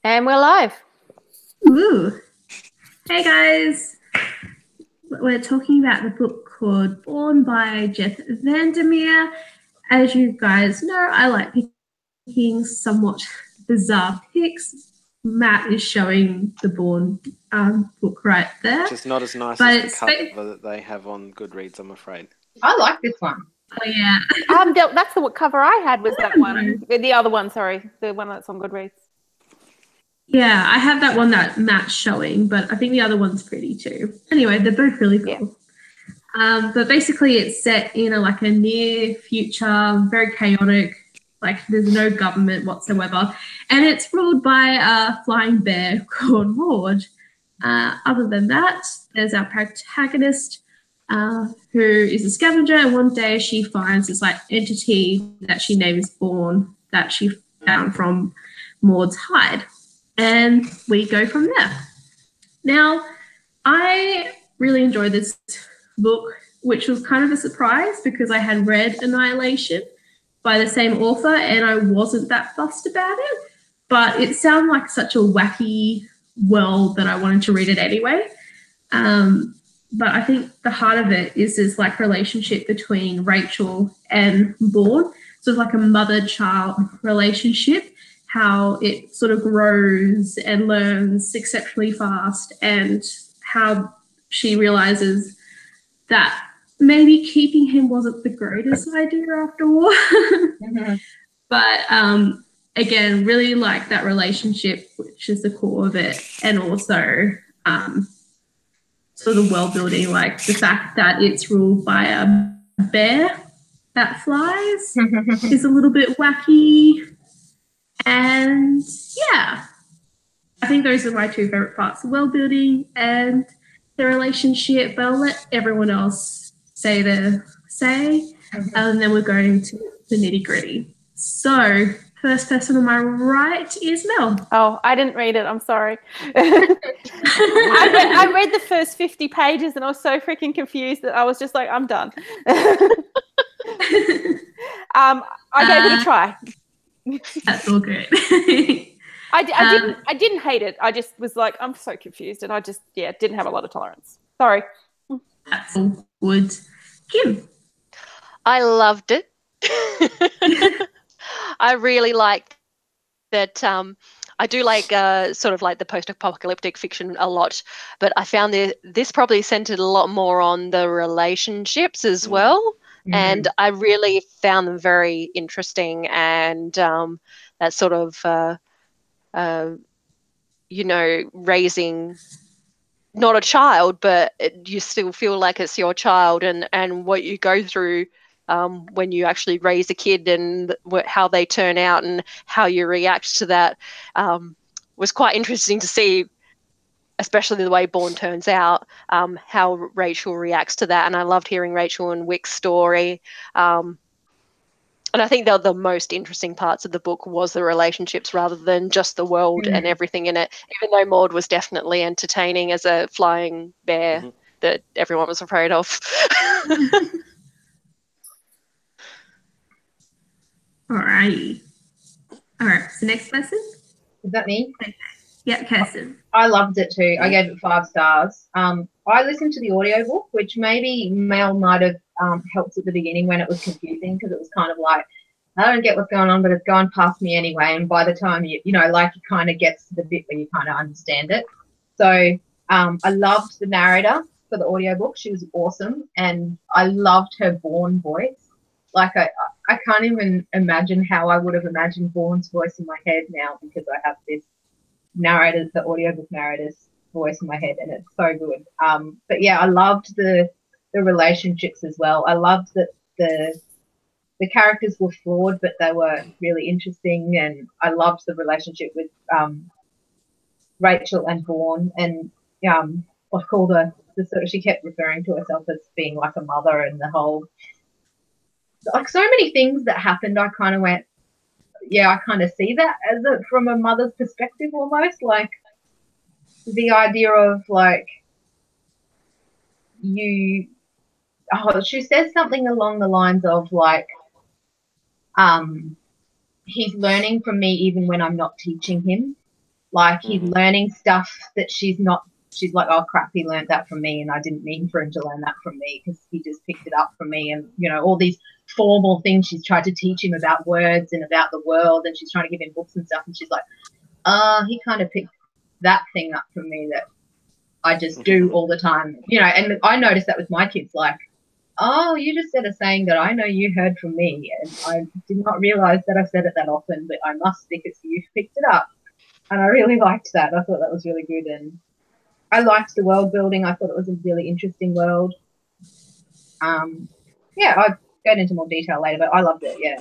And we're live. Ooh. Hey guys, we're talking about the book called Borne by Jeff Vandermeer. As you guys know, I like picking somewhat bizarre picks. Matt is showing the Borne book right there. Which is not as nice But as the it's cover that they have on Goodreads, I'm afraid. I like this one. oh yeah. That's the cover I had was that one. The other one, sorry, the one that's on Goodreads. Yeah, I have that one that Matt's showing, but I think the other one's pretty too. Anyway, they're both really cool. Yeah. But basically it's set in a near future, very chaotic, like there's no government whatsoever. And it's ruled by a flying bear called Maud. Other than that, there's our protagonist who is a scavenger, and one day she finds this entity that she names Borne that she found from Maud's hide. And we go from there. Now, I really enjoyed this book, which was kind of a surprise because I had read Annihilation by the same author and I wasn't that fussed about it. But it sounded like such a wacky world that I wanted to read it anyway. But I think the heart of it is this relationship between Rachel and Borne. So it's like a mother-child relationship, how it sort of grows and learns exceptionally fast, and how she realizes that maybe keeping him wasn't the greatest idea after all. Mm-hmm. But again, really like that relationship, which is the core of it, and also sort of world building, like the fact that it's ruled by a bear that flies is a little bit wacky. And yeah, I think those are my two favorite parts, the world building and the relationship, but I'll let everyone else say their say, and then we're going to the nitty gritty. So first person on my right is Mel. Oh, I didn't read it. I'm sorry. I read the first 50 pages and I was so freaking confused that I was just like, I'm done. I gave it a try. That's all good. I didn't hate it. I just was like, I'm so confused, and I just didn't have a lot of tolerance. Sorry. That's all good. Kim. I loved it. I really liked that. I do like sort of like the post-apocalyptic fiction a lot, but I found this probably centered a lot more on the relationships as well. Mm-hmm. And I really found them very interesting, and that sort of raising not a child, but you still feel like it's your child, and what you go through when you actually raise a kid, and how they turn out and how you react to that was quite interesting to see, especially the way Borne turns out, how Rachel reacts to that. And I loved hearing Rachel and Wick's story. And I think the most interesting parts of the book was the relationships rather than just the world and everything in it, even though Maud was definitely entertaining as a flying bear that everyone was afraid of. All right. So next person? Is that me? Okay. Yeah, Kirsten. I loved it too. I gave it 5 stars. I listened to the audiobook, which maybe Mel might have helped at the beginning when it was confusing, because it was kind of like, I don't get what's going on, but it's going past me anyway. And by the time you kind of gets to the bit where you kind of understand it. So I loved the narrator for the audiobook. She was awesome. And I loved her Borne voice. Like I can't even imagine how I would have imagined Borne's voice in my head now, because I have this the audiobook narrator's voice in my head, and it's so good. But yeah, I loved the relationships as well. I loved that the characters were flawed, but they were really interesting, and I loved the relationship with Rachel and Borne, and like all the sort of, she kept referring to herself as being like a mother, and the whole, like, so many things that happened. I kind of went, yeah, I kind of see that as from a mother's perspective, almost, like the idea of like she says something along the lines of like, he's learning from me even when I'm not teaching him. Like he's learning stuff that she's like, oh crap, he learned that from me and I didn't mean for him to learn that from me because he just picked it up from me. And, you know, all these formal things she's tried to teach him about words and about the world, and she's trying to give him books and stuff, and she's like, he kind of picked that thing up from me that I just do all the time. You know, and I noticed that with my kids, like, oh, you just said a saying that I know you heard from me, and I did not realise that I've said it that often, but I must because you've picked it up. And I really liked that. I thought that was really good, and I liked the world building. I thought it was a really interesting world. Yeah, I'll get into more detail later, but I loved it, yeah.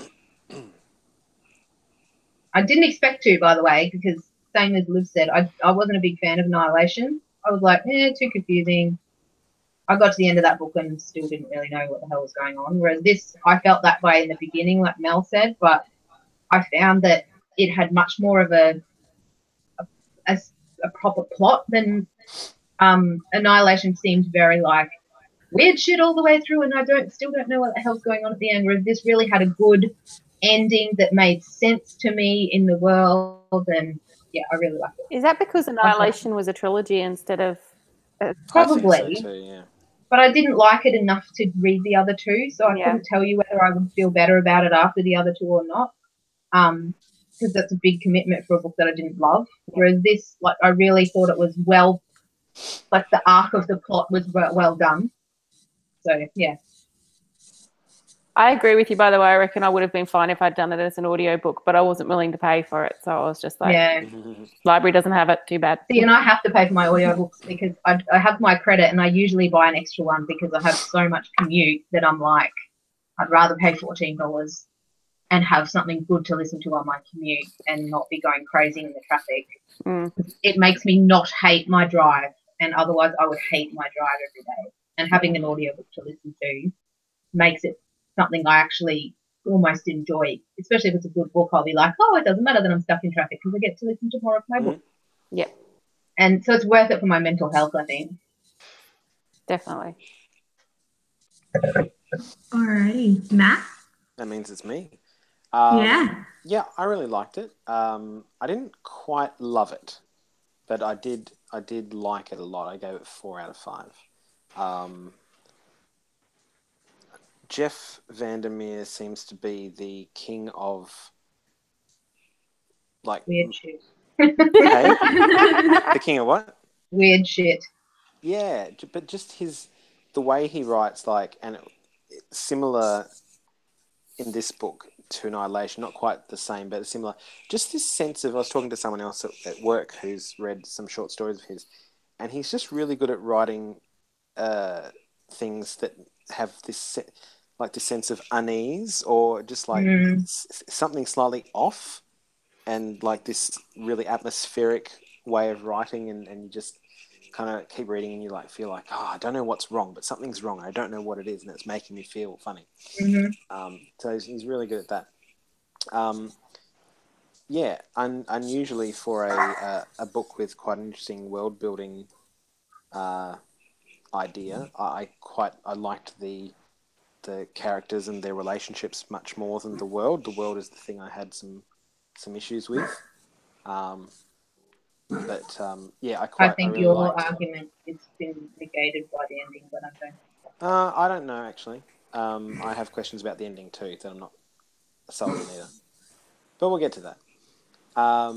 I didn't expect to, by the way, because same as Liv said, I wasn't a big fan of Annihilation. I was like, too confusing. I got to the end of that book and still didn't really know what the hell was going on. Whereas this, I felt that way in the beginning, like Mel said, but I found that it had much more of a proper plot than Annihilation seemed very like weird shit all the way through, and I still don't know what the hell's going on at the end. Whereas this really had a good ending that made sense to me in the world, and yeah, I really liked it. Is that because Annihilation was a trilogy instead of probably? I think so too, yeah. But I didn't like it enough to read the other two, so I couldn't tell you whether I would feel better about it after the other two or not. Because that's a big commitment for a book that I didn't love. Whereas this, like, I really thought it was like the arc of the plot was well done. So, yeah. I agree with you, by the way. I reckon I would have been fine if I'd done it as an audiobook, but I wasn't willing to pay for it. So I was just like, library doesn't have it, too bad. See, and I have to pay for my audiobooks because I have my credit and I usually buy an extra one because I have so much commute that I'm like, I'd rather pay $14 and have something good to listen to on my commute and not be going crazy in the traffic. It makes me not hate my drive, and otherwise I would hate my drive every day. And having an audiobook to listen to makes it something I actually almost enjoy, especially if it's a good book. I'll be like, oh, it doesn't matter that I'm stuck in traffic because I get to listen to more of my book. Yeah. And so it's worth it for my mental health, I think. Definitely. Alrighty. Matt? That means it's me. Yeah, I really liked it. I didn't quite love it, but I did like it a lot. I gave it 4 out of 5. Jeff Vandermeer seems to be the king of like weird shit. Hey? The king of what? Weird shit. Yeah, but just the way he writes, like, and similar in this book to Annihilation, not quite the same, but similar. Just this sense of, I was talking to someone else at work who's read some short stories of his, and he's just really good at writing things that have this sense of unease, or just like something slightly off, and like this really atmospheric way of writing, and you just kind of keep reading and you like feel like, oh, I don't know what's wrong, but something's wrong. I don't know what it is, and it's making me feel funny. So he's really good at that. Unusually for a book with quite an interesting world building idea. I liked the characters and their relationships much more than the world. The world is the thing I had some issues with. I think your argument has been negated by the ending, but I don't know actually. I have questions about the ending too that I'm not sold on either. But we'll get to that. I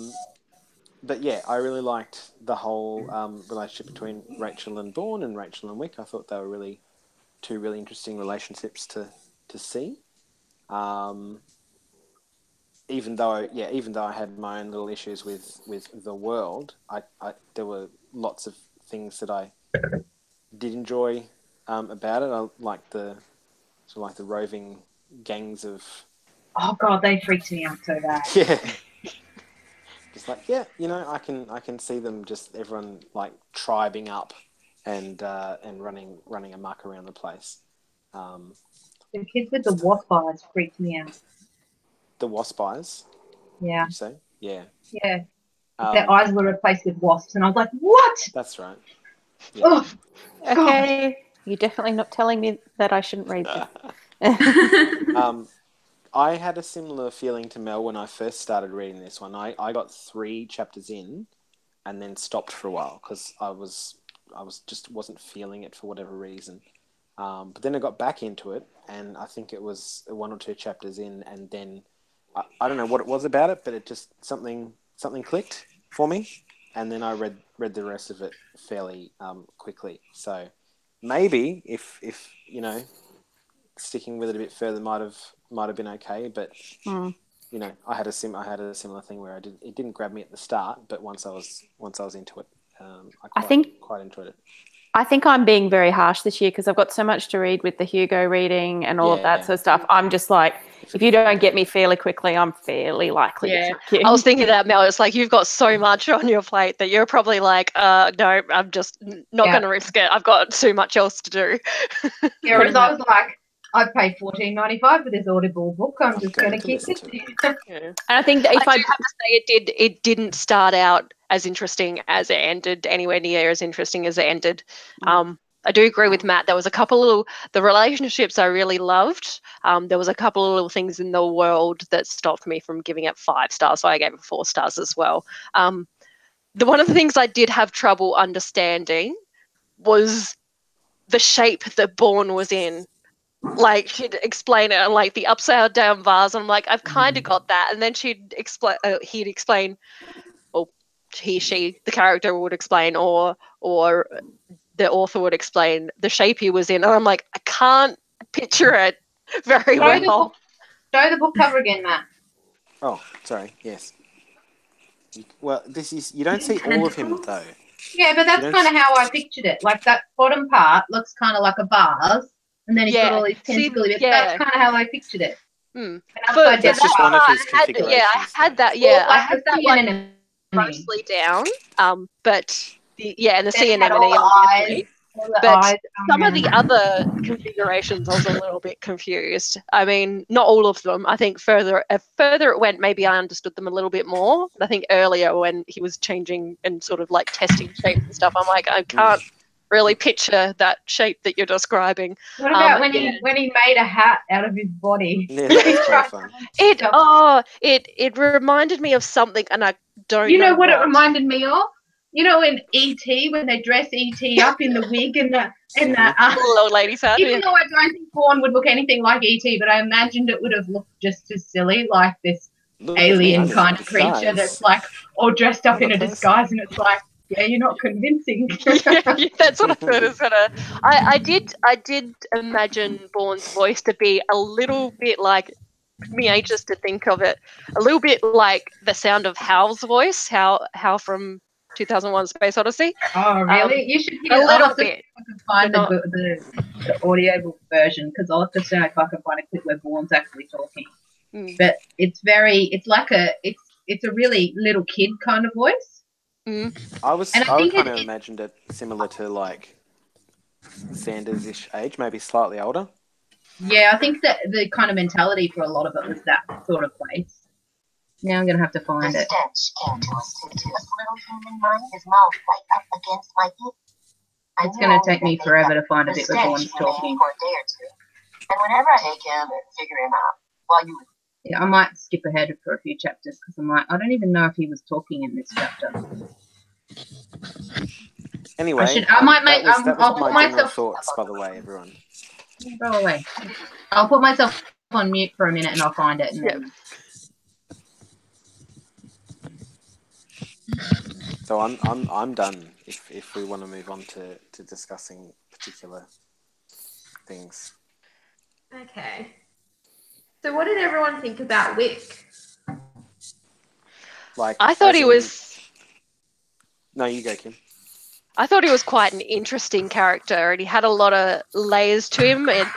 really liked the whole relationship between Rachel and Borne and Rachel and Wick. I thought they were two really interesting relationships to see. Even though I had my own little issues with the world, there were lots of things that I did enjoy about it. I liked the roving gangs of. Oh God, they freaked me out so bad. Yeah. Just like, I can see them, just everyone like tribing up and running amok around the place. The kids with the wasp eyes freaked me out. The wasp eyes? Yeah. Did you say? Yeah. Yeah. Their eyes were replaced with wasps, and I was like, what? That's right. Yeah. Oh, okay. You're definitely not telling me that I shouldn't read this. I had a similar feeling to Mel when I first started reading this one. I got 3 chapters in and then stopped for a while because I wasn't feeling it for whatever reason. But then I got back into it, and I think it was 1 or 2 chapters in, and then I don't know what it was about it, but it just something clicked for me, and then I read the rest of it fairly quickly. So maybe if sticking with it a bit further might have been okay, but I had a similar thing where it didn't grab me at the start, but once I was into it, I quite enjoyed it. I think I'm being very harsh this year because I've got so much to read with the Hugo reading and all of that sort of stuff. I'm just like, if you don't get me fairly quickly, I'm fairly likely to chuck you. I was thinking that, Mel. It's like you've got so much on your plate that you're probably like, no, I'm just not going to risk it. I've got too much else to do. Yeah, whereas I was like, I've paid $14.95 for this Audible book. I'm just going to keep it. And I think that if I do have to say, it didn't start out as interesting as it ended, anywhere near as interesting as it ended. I do agree with Matt. There was a couple of the relationships I really loved. There was a couple of little things in the world that stopped me from giving it 5 stars, so I gave it 4 stars as well. One of the things I did have trouble understanding was the shape that Borne was in. Like, she'd explain it, and like the upside down vase, I'm like, I've kind of got that. And then he'd explain, or she, the character would explain, or the author would explain the shape he was in. And I'm like, I can't picture it very well. Show the book cover again, Matt. Oh, sorry. Yes. Well, you don't see all of him though. Yeah, but that's kind of how I pictured it. Like, that bottom part looks kind of like a vase. And then he's got all these tentacle bits. That's kind of how I pictured it. That's just one of his configurations. I had that. Yeah, I had that one mostly down. But and the sea anemone, obviously. But some of the other configurations, I was a little bit confused. I mean, not all of them. I think further it went, maybe I understood them a little bit more. I think earlier when he was changing and sort of like testing shapes and stuff, I'm like, I can't really picture that shape that you're describing. What about when he made a hat out of his body? Yeah, that's quite fun. It reminded me of something, and I don't know. You know what it reminded me of? You know, in E.T., when they dress E.T. up in the wig and the old lady's hat. Even though I don't think Borne would look anything like E.T., but I imagined it would have looked just as silly, like this alien kind of creature that's like all dressed up in a disguise, and it's like, yeah, you're not convincing. Yeah, that's what I thought it was gonna. I did imagine Borne's voice to be a little bit like, me ages to think of it, a little bit like the sound of Hal's voice, Hal from 2001: Space Odyssey. Oh, really? You should hear a little bit. I can find the audiobook version, because I'll have to see if I can find a clip where Borne's actually talking. But it's a really little kid kind of voice. I kind of imagined it similar to like Xander's-ish age, maybe slightly older. Yeah, I think that the kind of mentality for a lot of it was that sort of place. Now I'm going to have to find it. It's going to take me forever to find a bit where Borne's talking. And whenever I take him and figure him out, while you... Yeah, I might skip ahead for a few chapters because I don't even know if he was talking in this chapter. Anyway, I'll put myself... thoughts, by the way, everyone. Go away. I'll put myself on mute for a minute and I'll find it. And then... So I'm done. If we want to move on to discussing particular things. Okay. So what did everyone think about Wick? Like, I thought he was... No, you go, Kim. I thought he was quite an interesting character, and he had a lot of layers to him. And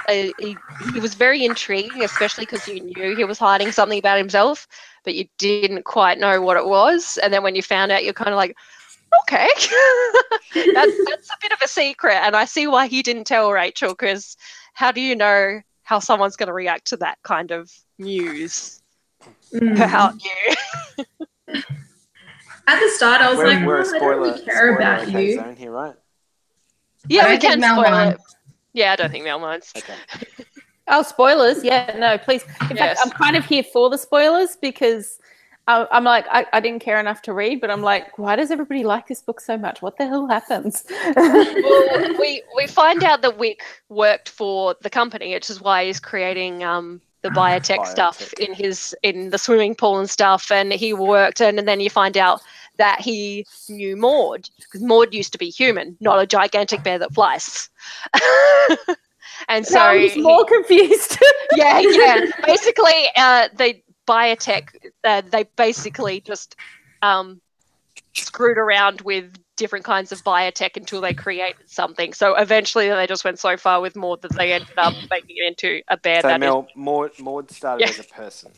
he was very intriguing, especially because you knew he was hiding something about himself, but you didn't quite know what it was. And then when you found out, you're kind of like, okay, that's a bit of a secret. And I see why he didn't tell Rachel, because how do you know how someone's going to react to that kind of news about you? At the start, I was like, I don't really care about you. Zone here, right? Yeah, we can spoil it. Yeah, I don't think Mel minds. Okay. Oh, spoilers. Yeah, no, please. In fact, I'm kind of here for the spoilers because I'm like, I didn't care enough to read, but I'm like, why does everybody like this book so much? What the hell happens? Well, we find out that Wick worked for the company, which is why he's creating the biotech stuff in the swimming pool and stuff, and he worked, and then you find out that he knew Maud, because Maud used to be human, not a gigantic bear that flies. And so I'm just more confused. yeah. Basically, they biotech. They basically just screwed around with different kinds of biotech until they created something. So eventually, they just went so far with Maud that they ended up making it into a bear. So Mel, Maud started as a person.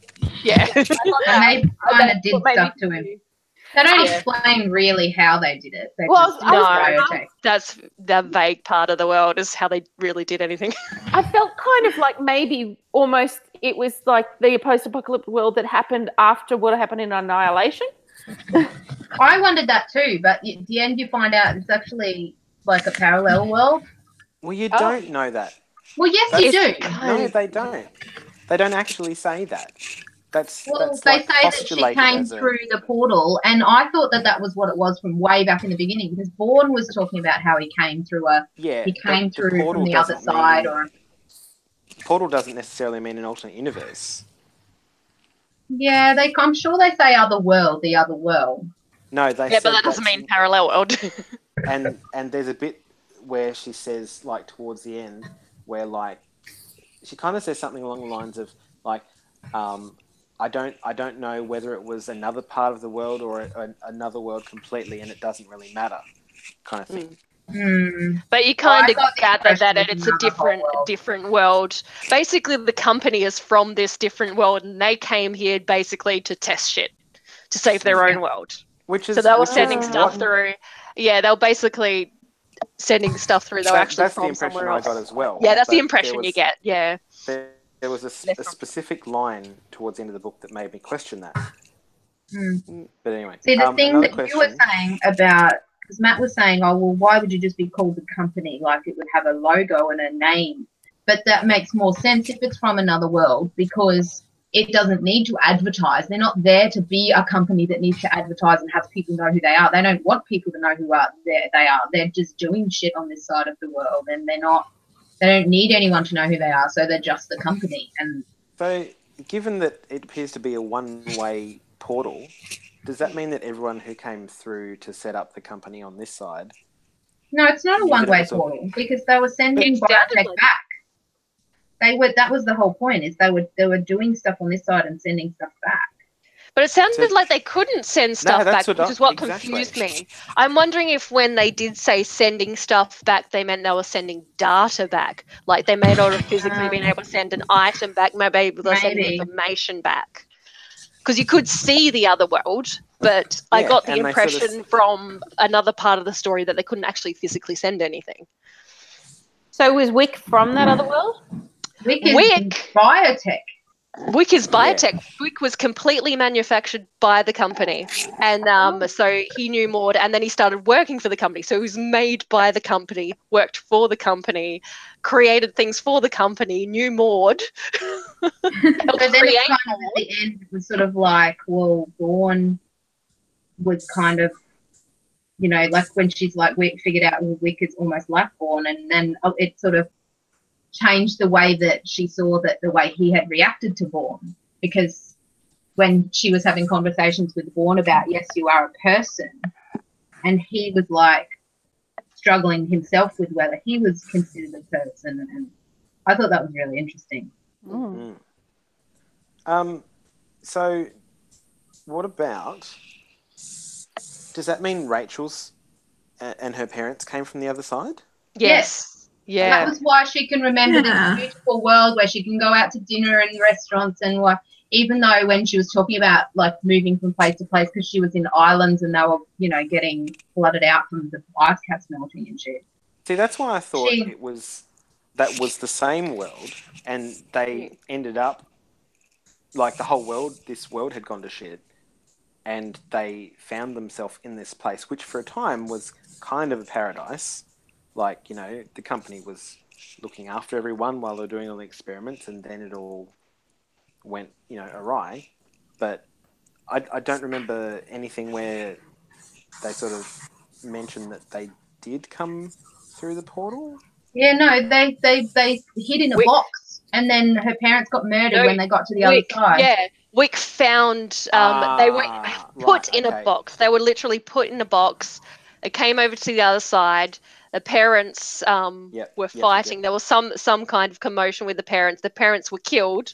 Yeah, and they kind of did stuff to him. They don't explain really how they did it. That's the vague part of the world, is how they really did anything. I felt kind of like maybe almost it was like the post-apocalyptic world that happened after what happened in Annihilation. I wondered that too, but at the end you find out it's actually like a parallel world. Well, you don't know that. Well, yes, you do. No, they don't. They don't actually say that. They say that she came through the portal, and I thought that was what it was from way back in the beginning, because Borne was talking about how he came through from the other side. Portal doesn't necessarily mean an alternate universe. Yeah, I'm sure they say other world, the other world. No, they but that doesn't mean parallel world. and there's a bit where she says, like, towards the end, where, like, she kind of says something along the lines of, like, I don't know whether it was another part of the world or another world completely, and it doesn't really matter, kind of thing. But you kind of gather that it's a different world. Basically, the company is from this different world, and they came here basically to test shit, to save their own world. So they were sending stuff through. Yeah, they were basically sending stuff through. They were actually from somewhere else. That's the impression I got as well. Yeah, that's the impression you get. Yeah. There was a specific line towards the end of the book that made me question that. But anyway. See, the thing that you were saying about, because Matt was saying, oh, well, why would you just be called the company? Like, it would have a logo and a name. But that makes more sense if it's from another world, because it doesn't need to advertise. They're not there to be a company that needs to advertise and have people know who they are. They don't want people to know who they are. They're just doing shit on this side of the world, and they don't need anyone to know who they are, so they're just the company. And so, given that it appears to be a one-way portal, does that mean that everyone who came through to set up the company on this side? No, it's not a one-way portal, because they were sending biotech back. That was the whole point, is they were doing stuff on this side and sending stuff back. But it sounded like they couldn't send stuff back, which is what confused me. I'm wondering if when they did say sending stuff back, they meant they were sending data back. Like, they may not have physically been able to send an item back, maybe they were sending information back. Because you could see the other world, but I got the impression from another part of the story that they couldn't actually physically send anything. So was Wick from that other world? Wick is biotech. Wick is biotech. Yeah. Wick was completely manufactured by the company. And so he knew Maud, and then he started working for the company. So he was made by the company, worked for the company, created things for the company, knew Maud. So then it's kind of at the end, it was sort of like, well, Borne was kind of, you know, like when she's like, Wick figured out, well, Wick is almost like Borne, and then it sort of changed the way that she saw that the way he had reacted to Borne, because when she was having conversations with Borne about, yes, you are a person, and he was like struggling himself with whether he was considered a person, and I thought that was really interesting. So what about, does that mean Rachel's and her parents came from the other side? Yes. Yeah, that was why she can remember this beautiful world where she can go out to dinner and restaurants, and like, even though when she was talking about like moving from place to place because she was in islands and they were, you know, getting flooded out from the ice caps melting and shit. See, that's why I thought that was the same world, and they ended up like the whole world. This world had gone to shit, and they found themselves in this place, which for a time was kind of a paradise. Like, you know, the company was looking after everyone while they were doing all the experiments, and then it all went, you know, awry. But I don't remember anything where they sort of mentioned that they did come through the portal. Yeah, no, they hid in a box, and then her parents got murdered when they got to the other side. Yeah, Wick found. They were put in a box. They were literally put in a box. It came over to the other side. The parents were fighting. There was some kind of commotion with the parents. The parents were killed.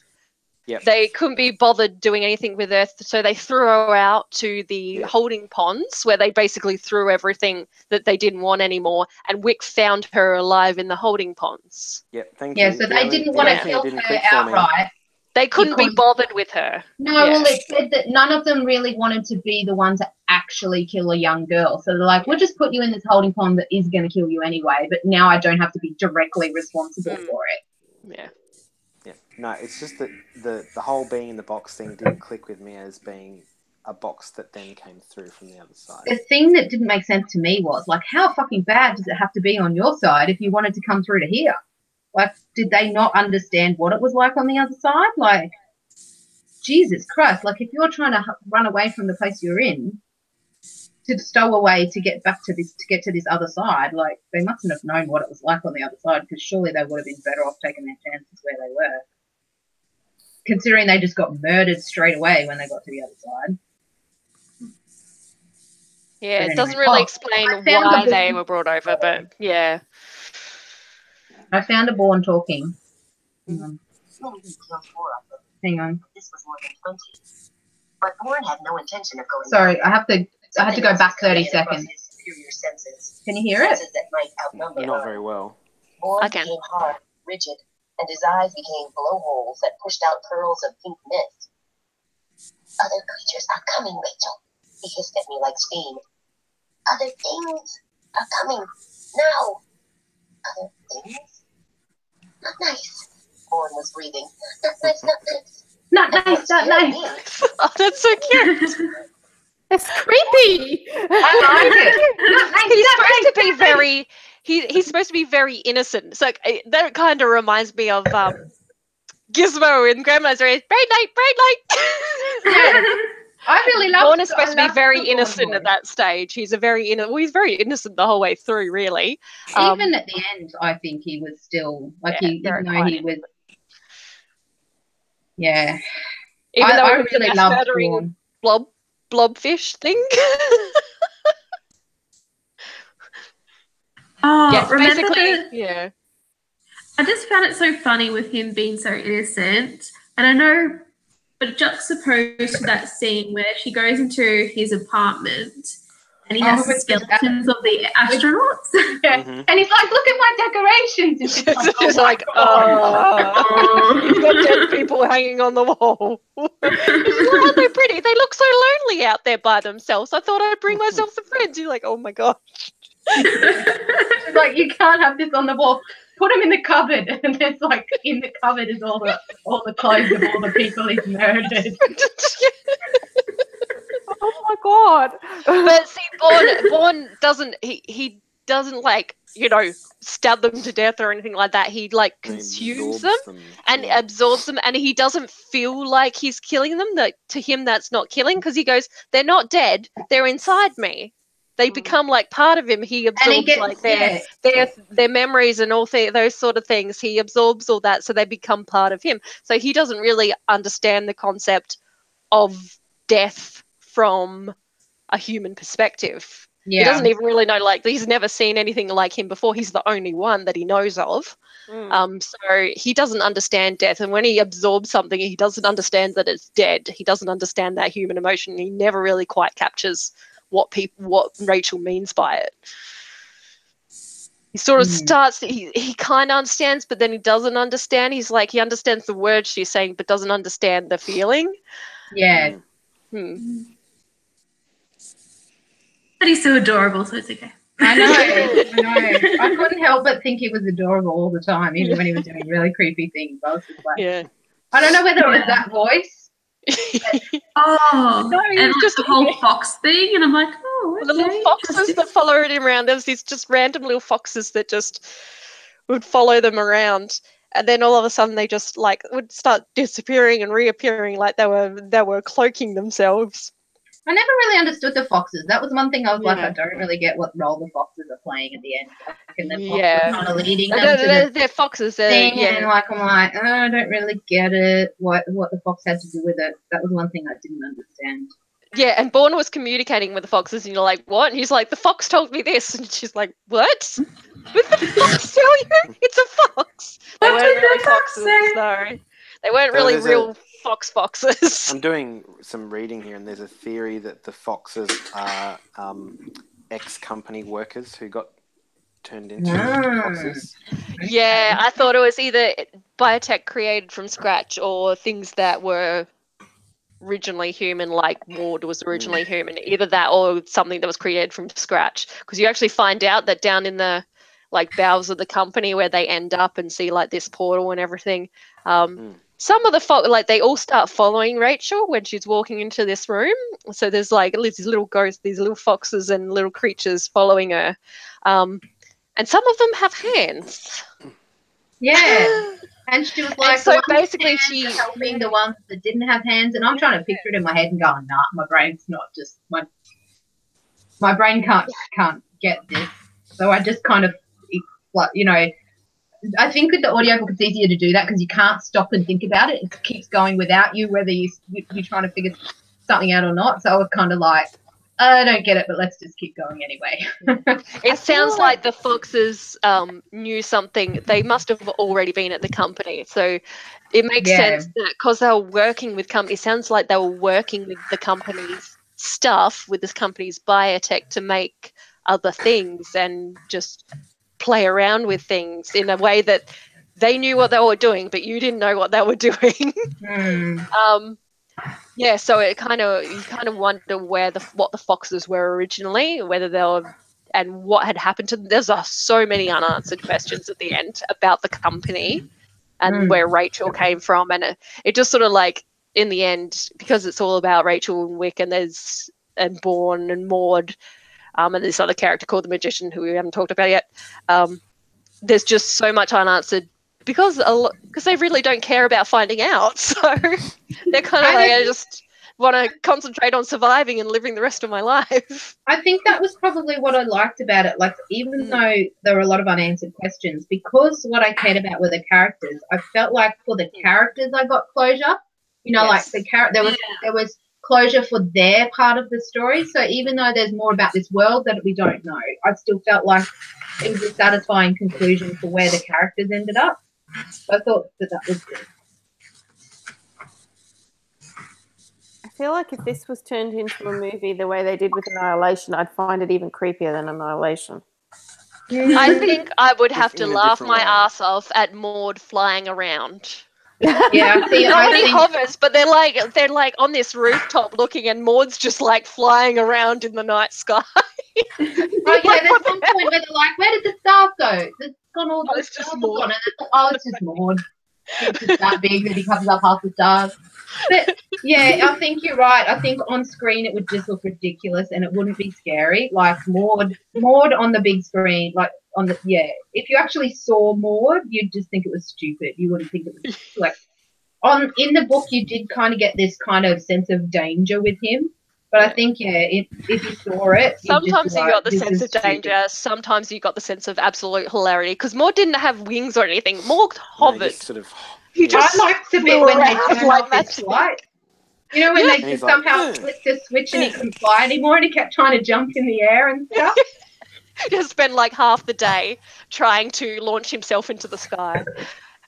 Yep. They couldn't be bothered doing anything with her, so they threw her out to the holding ponds, where they basically threw everything that they didn't want anymore. And Wick found her alive in the holding ponds. Yep, thank you. Yeah, so they didn't want to kill her outright. They couldn't be bothered with her. No, well, it said that none of them really wanted to be the one to actually kill a young girl. So they're like, we'll just put you in this holding pond that is going to kill you anyway, but now I don't have to be directly responsible for it. Yeah. Yeah, no, it's just that the whole being in the box thing didn't click with me as being a box that then came through from the other side. The thing that didn't make sense to me was, like, how fucking bad does it have to be on your side if you wanted to come through to here? Like, did they not understand what it was like on the other side? Like, Jesus Christ, like, if you're trying to run away from the place you're in to stow away to get back to this other side, like, they mustn't have known what it was like on the other side, because surely they would have been better off taking their chances where they were, considering they just got murdered straight away when they got to the other side. Yeah, anyway, it doesn't really explain why they were brought over, but yeah. I found a Borne talking. Hang on. Hang on. This was more than 20. But Borne had no intention of going. Sorry, I had to go back 30 seconds. Can you hear it? Not very well. Borne became hard, rigid, and his eyes became blowholes that pushed out curls of pink mist. Other creatures are coming, Rachel. He hissed at me like steam. Other things are coming now. Other things? Not nice. Borne was breathing. Not nice, not nice. Not nice, not nice. Oh, that's so cute. It's creepy. I like it. He's supposed to be very. He's supposed to be very innocent. It's like that kind of reminds me of Gizmo in Gremlins, where it's bright light, bright light. Yeah. I really love. Borne is supposed to be very innocent at that stage. He's very innocent the whole way through, really. Even at the end, I think he was still like even though he was. Yeah. Even though I really loved Borne. Blobfish thing. Oh, basically, yeah. I just found it so funny with him being so innocent, and I know. But juxtaposed to that scene where she goes into his apartment and he has the skeletons of the astronauts. Yeah. Mm-hmm. And he's like, look at my decorations. It's like, oh, you've got dead people hanging on the wall. Aren't they pretty? They look so lonely out there by themselves. I thought I'd bring myself some friends. You're like, oh my gosh. She's like, you can't have this on the wall. Put them in the cupboard, and there's like in the cupboard is all the clothes of all the people he's murdered. Oh my god! But see, Borne doesn't. He doesn't like stab them to death or anything like that. He like consumes them and absorbs them, and he doesn't feel like he's killing them. That to him, that's not killing, because he goes, "They're not dead. They're inside me." They become like part of him. He absorbs like their memories and all those sort of things. He absorbs all that, so they become part of him. So he doesn't really understand the concept of death from a human perspective. Yeah. He doesn't even really know, like, he's never seen anything like him before. He's the only one that he knows of. So he doesn't understand death. And when he absorbs something, he doesn't understand that it's dead. He doesn't understand that human emotion. He never really quite captures what Rachel means by it. He sort of starts, he kind of understands, but then he doesn't understand. He's like, he understands the words she's saying, but doesn't understand the feeling. Yeah. But he's so adorable, so it's okay. I know. I couldn't help but think he was adorable all the time, even when he was doing really creepy things. I was just like, I don't know whether it was that voice. No, and just the whole fox thing, and I'm like, okay. The little foxes that followed him around. There's these just random little foxes that just would follow them around. and then all of a sudden they just like would start disappearing and reappearing like they were cloaking themselves. I never really understood the foxes. That was one thing I was like, I don't really get what role the foxes are playing at the end. Like, and the foxes kind of leading them to they're foxes. Thing, and like I'm like, I don't really get it. What the fox had to do with it? That was one thing I didn't understand. Yeah, and Borne was communicating with the foxes, and you're like, what? And he's like, the fox told me this. And she's like, what? Did the fox tell you? It's a fox. They weren't really foxes, no. They weren't really real foxes. I'm doing some reading here, and there's a theory that the foxes are ex-company workers who got turned into foxes. Yeah, I thought it was either biotech created from scratch or things that were originally human, like Maud was originally human. Either that or something that was created from scratch. Because you actually find out that down in the like bowels of the company where they end up and see like this portal and everything, some of the like they all start following Rachel when she's walking into this room. So there's like these little ghosts, these little foxes and little creatures following her. And some of them have hands. Yeah. And she was like, and so basically she helping the ones that didn't have hands, and I'm trying to picture it in my head and going, nah, my brain's not just my brain can't get this. So I just kind of like, you know, I think with the audiobook it's easier to do that because you can't stop and think about it. It keeps going without you, whether you're trying to figure something out or not. So I was kind of like, I don't get it, but let's just keep going anyway. It sounds like the foxes knew something. They must have already been at the company. So it makes sense that because they were working with companies, it sounds like they were working with the company's stuff, with this company's biotech to make other things and just play around with things in a way that they knew what they were doing, but you didn't know what they were doing. Yeah, so you kind of wonder what the foxes were originally, whether they were, and what had happened to them. There's so many unanswered questions at the end about the company and where Rachel came from, and it just sort of like in the end, because it's all about Rachel and Wick, and and Borne and Maud, and this other character called the Magician who we haven't talked about yet. There's just so much unanswered. Because they really don't care about finding out, so they're kind of like, I just want to concentrate on surviving and living the rest of my life. I think that was probably what I liked about it. Like, even though there were a lot of unanswered questions, because what I cared about were the characters, I felt like for the characters I got closure. You know, like there was closure for their part of the story. So even though there's more about this world that we don't know, I still felt like it was a satisfying conclusion for where the characters ended up. So I thought that was good. I feel like if this was turned into a movie the way they did with Annihilation, I'd find it even creepier than Annihilation. I think I would have to laugh my ass off at Maud flying around. Yeah, see, nobody hovers, but they're like on this rooftop looking, and Maud's just like flying around in the night sky. Oh yeah, there's some point where they're like, "Where did the stars go? It's gone all the stars are gone." It's just Maud. It's just that big that he covers up half the stars. But yeah, I think you're right. I think on screen it would just look ridiculous and it wouldn't be scary. Like Maud on the big screen, like on the if you actually saw Maud, you'd just think it was stupid. You wouldn't think it was like in the book you did kind of get this kind of sense of danger with him. But I think, if you saw it... Sometimes you got the sense of danger. Sometimes you got the sense of absolute hilarity. Because Maud didn't have wings or anything. Maud hovered. I liked the bit when they turned off his flight. You know, when they just somehow flicked the switch and he couldn't fly anymore and he kept trying to jump in the air and stuff. He just spent like half the day trying to launch himself into the sky.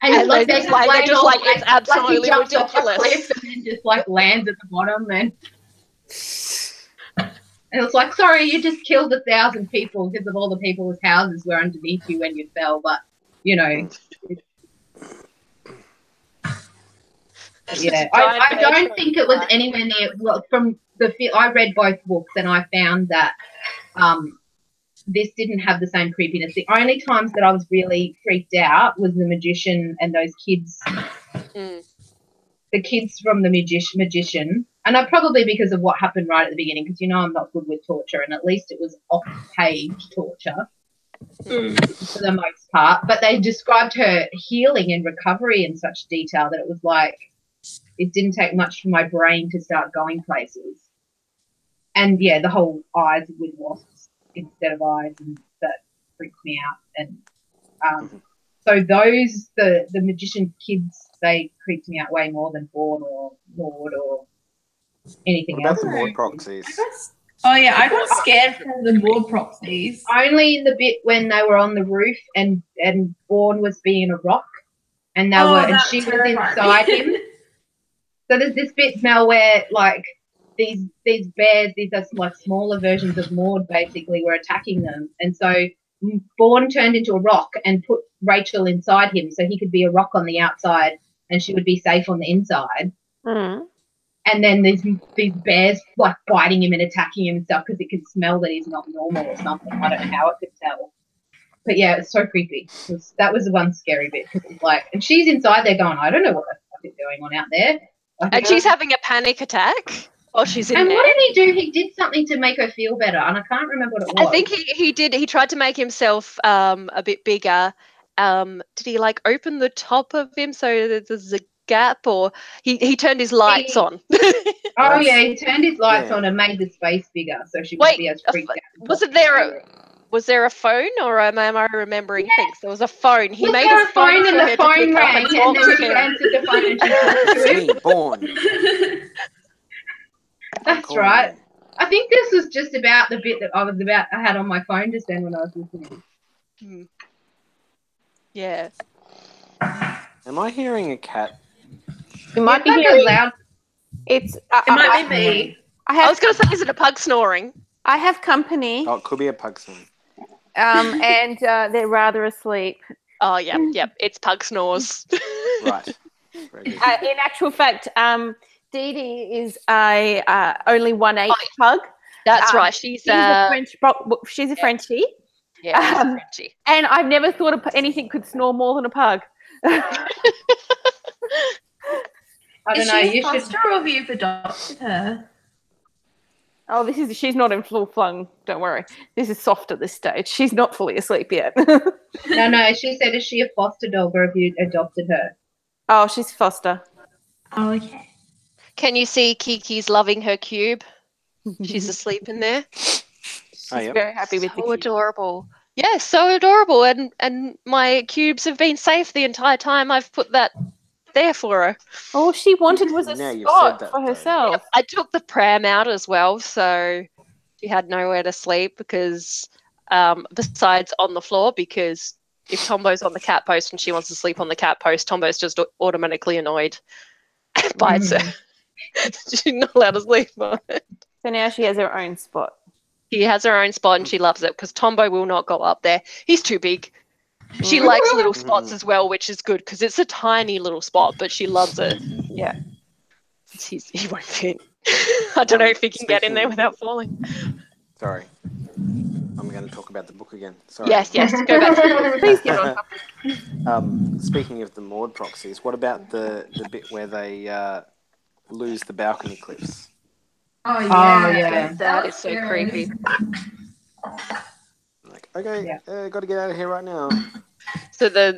And they're just like, it's absolutely ridiculous. Off a cliff and then just like lands at the bottom and it's like, sorry, you just killed 1,000 people because of all the people whose houses were underneath you when you fell, but you know. I don't think it was anywhere near. Well, from I read both books and I found that this didn't have the same creepiness. The only times that I was really freaked out was the Magician and those kids, the kids from the Magician. And probably because of what happened right at the beginning, because you know I'm not good with torture, and at least it was off-page torture. for the most part. But they described her healing and recovery in such detail that it was like it didn't take much for my brain to start going places. And yeah, the whole eyes with wasps instead of eyes, and that freaked me out. And so those the magician kids, they creeped me out way more than Borne or Maud or anything What else. about the Maud proxies? I got scared from the Maud proxies. Only in the bit when they were on the roof and Borne was being a rock, and she was inside him. So there's this bit, Mel, where like these bears, these are like smaller versions of Maud, basically were attacking them, and so Borne turned into a rock and put Rachel inside him, so he could be a rock on the outside and she would be safe on the inside. And then there's these bears like biting him and attacking him and stuff because it can smell that he's not normal or something. I don't know how it could tell. But yeah, it's so creepy. That was the one scary bit because it's like, and she's inside there going, I don't know what the fuck is going on out there. And she's having a panic attack. Oh, she's in and there. What did he do? He did something to make her feel better, and I can't remember what it was. I think he did. He tried to make himself a bit bigger. Did he like open the top of him so that there's a gap, or he turned his lights on? Oh yeah, he turned his lights on and made the space bigger so she would be as freaked out. Was there a phone, or am I remembering things? There was a phone. He made a phone, and the phone rang, and then she answered the phone and she talked to him. Borne. That's right. I think this was just about the bit that I had on my phone just then when I was listening. Yeah. Am I hearing a cat? You might be hearing loud. It might be me. I was going to say, is it a pug snoring? I have company. Oh, it could be a pug snoring. And they're rather asleep. Oh, yeah. It's pug snores. Right. In actual fact, Dee Dee is a only 1/8 pug. That's right. She's a Frenchie. Yeah, she's a Frenchie. And I've never thought anything could snore more than a pug. I don't know. You should. Or have you adopted her? Oh, she's not in full flung. Don't worry. This is soft at this stage. She's not fully asleep yet. No. She said, is she a foster dog or have you adopted her? Oh, she's foster. Oh, okay. Can you see Kiki's loving her cube? She's asleep in there. She's very happy with the cube. Adorable. Yeah, so adorable. And my cubes have been safe the entire time I've put that there for her. All she wanted was a spot for herself. Yep, I took the pram out as well, so she had nowhere to sleep because besides on the floor, because if Tombo's on the cat post and she wants to sleep on the cat post, Tombo's just automatically annoyed and bites her. She's not allowed to sleep on it. So now she has her own spot. She has her own spot and she loves it because Tombo will not go up there. He's too big. She likes little spots as well, which is good because it's a tiny little spot, but she loves it. Yeah. He won't fit. I don't know if he can get in there without falling. Sorry. I'm going to talk about the book again. Sorry. Yes, go back to the book. Please get on topic. Speaking of the Maud proxies, what about the bit where they lose the balcony cliffs? Oh, yeah. That is so creepy. Like, okay, got to get out of here right now. So the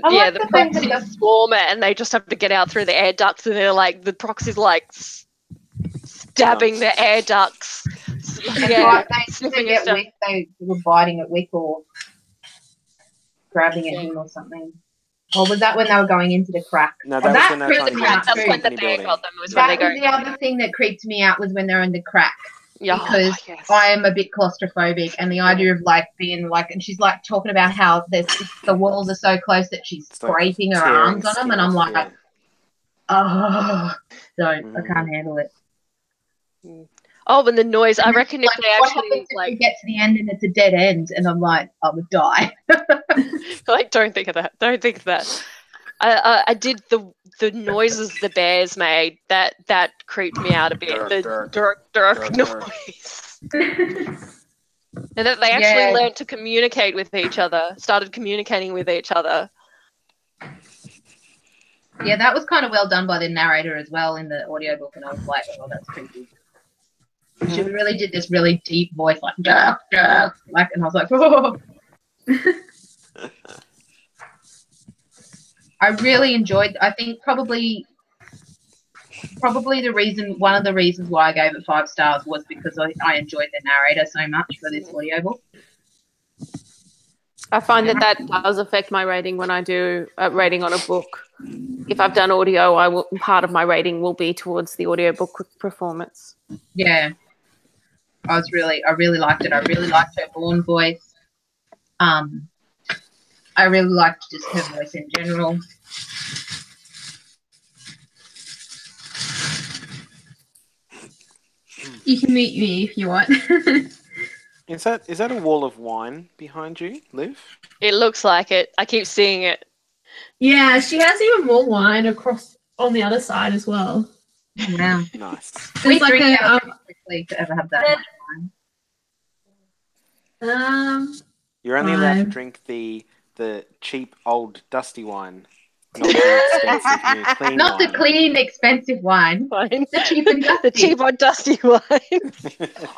proxies swarm it and they just have to get out through the air ducts and they're like, the proxies like stabbing the air ducts. Yeah, they were biting at Wick or grabbing at him or something. Or was that when they were going into the crack? No, that was when they were trying to get into when the bear got them. Was when they go. The other thing that creeped me out was when they're in the crack. Yeah, because I am a bit claustrophobic, and the idea of like being like, and she's like talking about how the walls are so close that she's scraping her arms on them, and I'm like, I can't handle it. Oh, and the noise! I reckon if they actually like get to the end and it's a dead end, and I'm like, I would die. Like, don't think of that. Don't think of that. I did the noises the bears made. That creeped me out a bit. The dirk noise. And that they actually learned to communicate with each other. Started communicating with each other. Yeah, that was kind of well done by the narrator as well in the audiobook, and I was like, oh, that's creepy. She really did this really deep voice, like, and I was like, oh. I really enjoyed. I think probably one of the reasons why I gave it 5 stars was because I enjoyed the narrator so much for this audiobook. I find that does affect my rating when I do a rating on a book. If I've done audio, part of my rating will be towards the audiobook performance. Yeah. I really liked it. I really liked her Borne voice. I really liked just her voice in general. You can mute me if you want. Is that a wall of wine behind you, Liv? It looks like it. I keep seeing it. Yeah, she has even more wine across on the other side as well. Wow. Nice. We There's drink like out quickly to ever have that much wine. You're only allowed to drink the cheap, old, dusty wine, not the expensive, new, clean Not wine. the clean, expensive wine. Fine. The cheap and dusty. The cheap or dusty wine.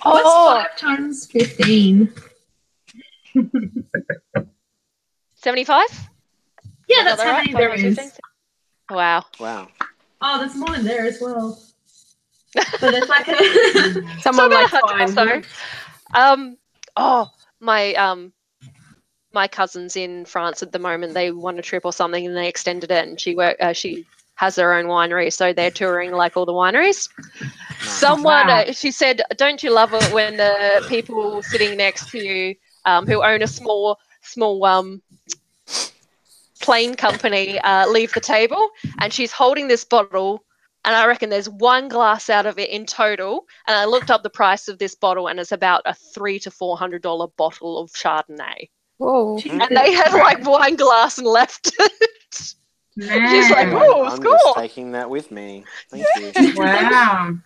What's 5 times 15? 75? Yeah, that's how many there is. Wow. Wow. Oh, there's more in there as well. But it's like a Someone likes wine. So. My cousin's in France at the moment. They won a trip or something, and they extended it. And she has her own winery, so they're touring like all the wineries. Someone, she said, "Don't you love it when the people sitting next to you, who own a small plane company, leave the table?" And she's holding this bottle. And I reckon there's one glass out of it in total. And I looked up the price of this bottle, and it's about a $300 to $400 bottle of Chardonnay. Whoa! And they had like one glass and left it. Man. She's like, "Oh, I'm score!" just taking that with me. Thank you. Wow.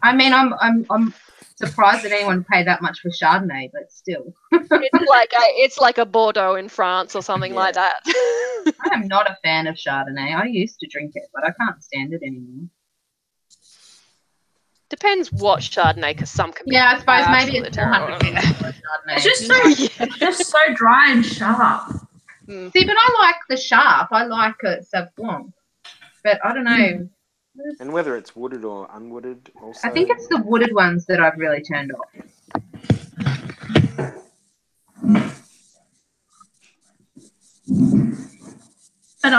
I mean, I'm surprised that anyone paid that much for Chardonnay, but still. It's like a Bordeaux in France or something like that. I am not a fan of Chardonnay. I used to drink it, but I can't stand it anymore. Depends what Chardonnay, because some can be. Yeah, I suppose maybe it's terrible. Chardonnay. It's just so dry and sharp. See, but I like the sharp. I like it Sauvignon. But I don't know. And whether it's wooded or unwooded also. I think it's the wooded ones that I've really turned off. But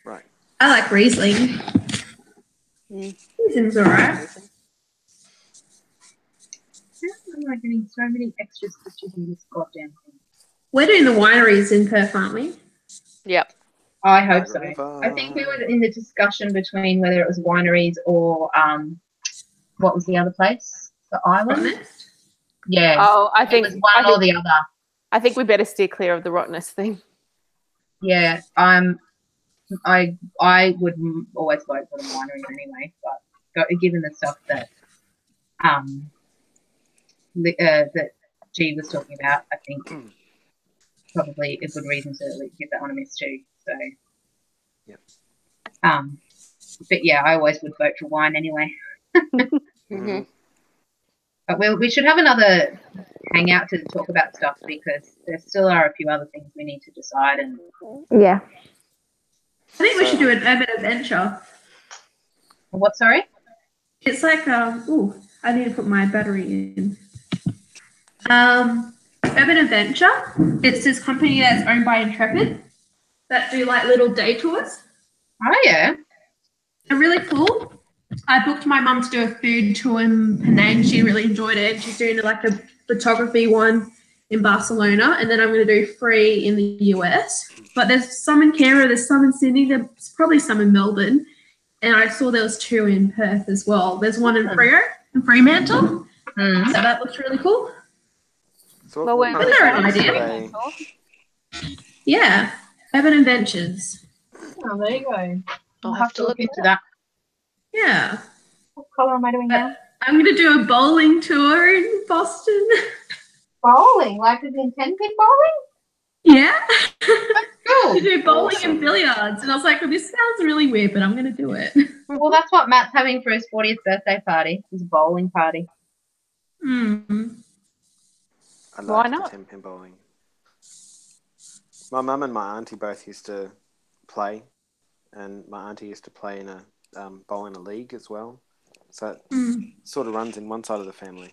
right. I like Riesling. Riesling's alright. I'm like getting so many extra stitches in this goddamn thing. We're doing the wineries in Perth, aren't we? Yep. I hope so. I think we were in the discussion between whether it was wineries or what was the other place? The island? Yeah. Oh, I think it was one or the other. I think we better steer clear of the rottenness thing. Yeah, I would always vote for the winery anyway, but given the stuff that that G was talking about, I think probably a good reason to give that one a miss too. So, yep. But yeah, I always would vote for wine anyway. Mm-hmm. But we should have another hangout to talk about stuff because there still are a few other things we need to decide. And yeah, I think we should do an urban adventure. What? Sorry. It's like I need to put my battery in. Urban Adventure. It's this company that's owned by Intrepid that do like little day tours. Oh yeah. They're really cool. I booked my mum to do a food tour in Penang. She really enjoyed it. She's doing like a photography one in Barcelona, and then I'm going to do 3 in the US. But there's some in Canberra, there's some in Sydney, there's probably some in Melbourne, and I saw there was 2 in Perth as well. There's one in Fremantle, so that looks really cool. So well, Isn't there an idea? Yeah, Urban Adventures. Oh, there you go. I'll have to look into that. Yeah. What colour am I doing now? I'm going to do a bowling tour in Boston. Bowling? Like as in 10-pin bowling? Yeah. Cool. To do bowling and billiards. And I was like, well, this sounds really weird, but I'm going to do it. Well, that's what Matt's having for his 40th birthday party. His bowling party. Mm. I Why like not? the 10-pin bowling. My mum and my auntie both used to play, and my auntie used to play in a bowl in a league as well. So it sort of runs in one side of the family.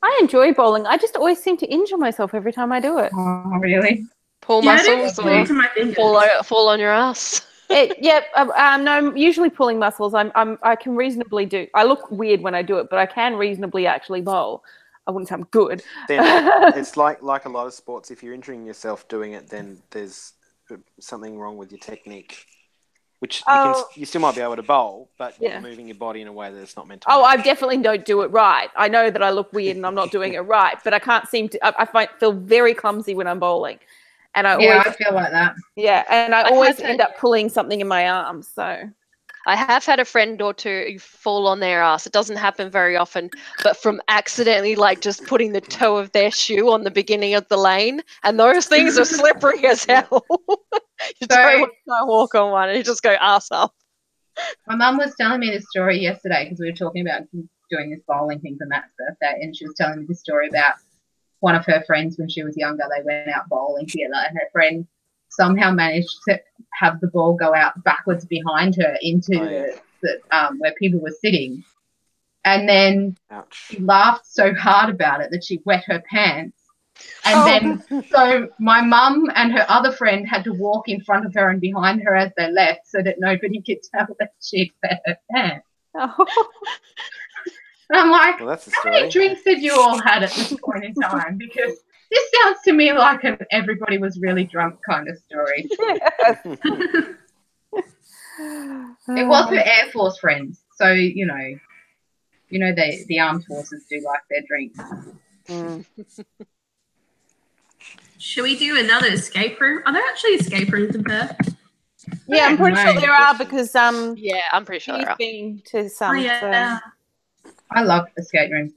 I enjoy bowling. I just always seem to injure myself every time I do it. Oh, really? Pull muscles or fall on your ass. No, usually pulling muscles. I can reasonably do. I look weird when I do it, but I can reasonably actually bowl. I wouldn't say I'm good. Then it's like a lot of sports. If you're injuring yourself doing it, then there's something wrong with your technique. Which you still might be able to bowl, but you're moving your body in a way that it's not meant to. I definitely don't do it right. I know that I look weird and I'm not doing it right, but I can't seem to. I feel very clumsy when I'm bowling, and I feel like that. Yeah, and I always end up pulling something in my arms. So I have had a friend or two fall on their ass. It doesn't happen very often, but from accidentally just putting the toe of their shoe on the beginning of the lane, and those things are slippery as hell. You don't want to walk on one and you just go ass up. My mum was telling me this story yesterday because we were talking about doing this bowling thing for Matt's birthday, and she was telling me this story about one of her friends when she was younger. They went out bowling together, and her friend somehow managed to have the ball go out backwards behind her into where people were sitting. And then she laughed so hard about it that she wet her pants. And then so my mum and her other friend had to walk in front of her and behind her as they left so that nobody could tell that she'd wet her pants. And I'm like, how many drinks had you all had at this point in time? Because this sounds to me like an everybody was really drunk kind of story. It was her Air Force friends. So, the armed forces do like their drinks. Should we do another escape room? Are there actually escape rooms in Perth? Yeah, I'm pretty sure there are because I'm pretty sure there are. Been to some. I love escape rooms.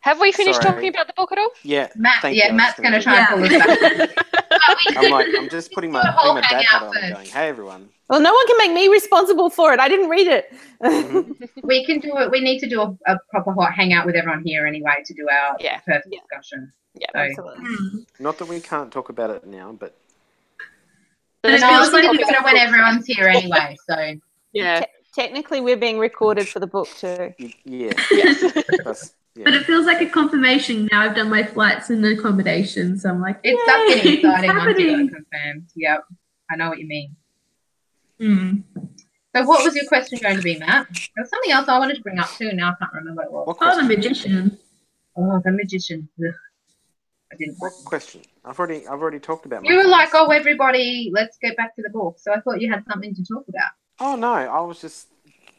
Have we finished talking about the book at all? Yeah. Matt's going to try and pull us back. I'm just putting my dad hat on and going, hey, everyone. Well, no one can make me responsible for it. I didn't read it. We can do it. We need to do a proper hot hangout with everyone here anyway to do our Perth discussion. Yeah, absolutely. Not that we can't talk about it now, but it feels like it's going to when everyone's here anyway. So yeah, technically we're being recorded for the book too. Yeah. But it feels like a confirmation now. I've done my flights and accommodations. So I'm like, it's getting exciting once you got it confirmed. Yep, I know what you mean. So what was your question going to be, Matt? There was something else I wanted to bring up too. Now I can't remember what it was. The magician. Oh, the magician. Ugh. I didn't. What question? I've already talked about. You were like, "Oh, everybody, let's get back to the book." So I thought you had something to talk about. Oh no, I was just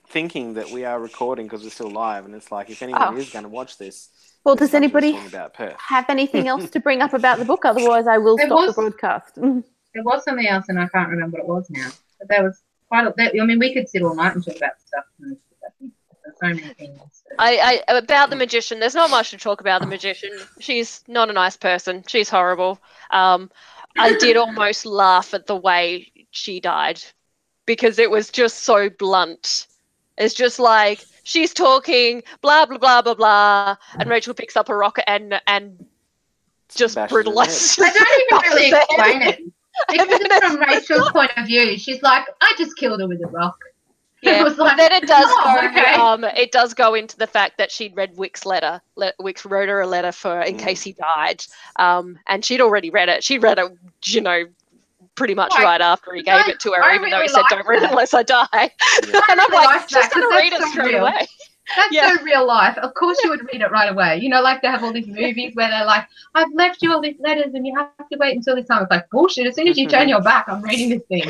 thinking that we are recording because we're still live, and it's like if anyone is going to watch this. Well, does anybody have anything else to bring up about the book? Otherwise, I will stop the broadcast. There was something else, and I can't remember what it was now. But there was we could sit all night and talk about stuff. There's so many things. About the magician, there's not much to talk about the magician. She's not a nice person. She's horrible. I did almost laugh at the way she died because it was just so blunt. It's just like she's talking, blah blah blah blah blah, and Rachel picks up a rock and just brutalizes. I don't even really explain it because it's from Rachel's point of view. She's like, I just killed her with a rock. Yeah, but then it does go. It does go into the fact that she'd read Wick's letter. Wick wrote her a letter in case he died, and she'd already read it. She read it, pretty much right after he gave it to her, even though he said, "Don't read it unless I die." Yeah. And I'm like, just gonna read it straight away. That's so real life. Of course you would read it right away. Like they have all these movies where they're like, I've left you all these letters and you have to wait until this time. It's like, bullshit. As soon as you turn your back, I'm reading this thing.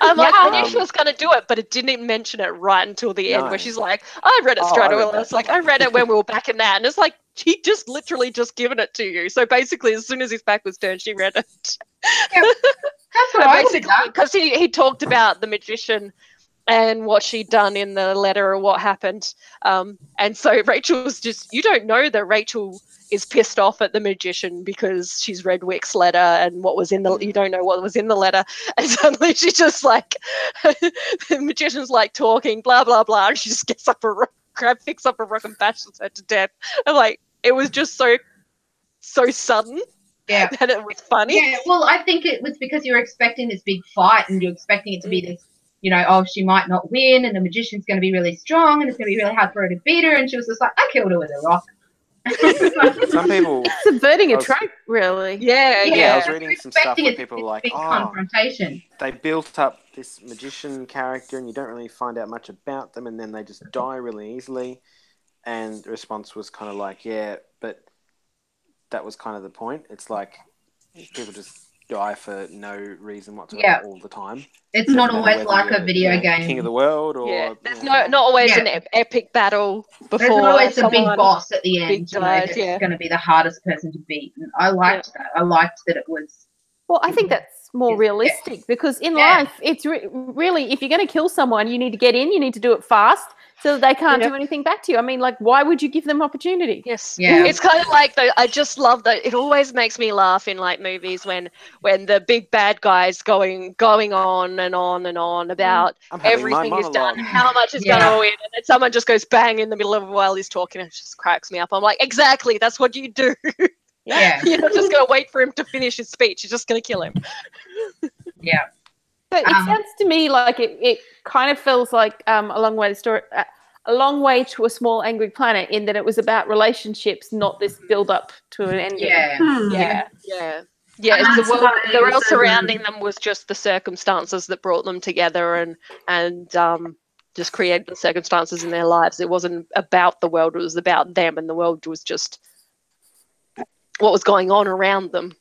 I'm like, I knew she was going to do it, but it didn't even mention it right until the end where she's like, I read it straight away. It's like, I read it when we were back in that. And it's like, he just literally just given it to you. So basically, as soon as his back was turned, she read it. Yeah, that's what I basically, because he talked about the magician and what she'd done in the letter or what happened. And so Rachel was just, you don't know that Rachel is pissed off at the magician because she's read Wick's letter and what was in the, you don't know what was in the letter. And suddenly she's just like, the magician's like talking, blah, blah, blah. And she just gets up picks up a rock and bashes her to death. I'm like, it was just so sudden that it was funny. Yeah, well, I think it was because you're expecting this big fight and you're expecting it to be this, you know, oh, she might not win and the magician's going to be really strong and it's going to be really hard for her to beat her. And she was just like, I killed her with a rock. Some people... It's subverting a trope, really. Yeah. I was reading some stuff where people were like, confrontation. They built up this magician character and you don't really find out much about them and then they just die really easily. And the response was kind of like, yeah, but that was kind of the point. It's like people just die for no reason whatsoever all the time. It's not always like a video game. King of the world or... There's not always an epic battle before. There's not always a big boss at the end. Died, it's going to be the hardest person to beat. And I liked that. I liked that it was... Well, I think that's more realistic because in life, it's really, if you're going to kill someone, you need to get in, you need to do it fast so that they can't do anything back to you. I mean, like, why would you give them opportunity? Yes. Yeah. It's kind of like, I just love that. It always makes me laugh in like movies when the big bad guy's going on and on and on about everything he's done, how much he's going to win, and then someone just goes bang in the middle of it while he's talking and it just cracks me up. I'm like, exactly, that's what you do. Yeah. You're not just going to wait for him to finish his speech. You're just going to kill him. Yeah. But it sounds to me like it kind of feels like a long way to a small angry planet in that it was about relationships, not this build up to an end. Yeah. The world surrounding them was just the circumstances that brought them together and just created the circumstances in their lives. It wasn't about the world; it was about them, and the world was just what was going on around them.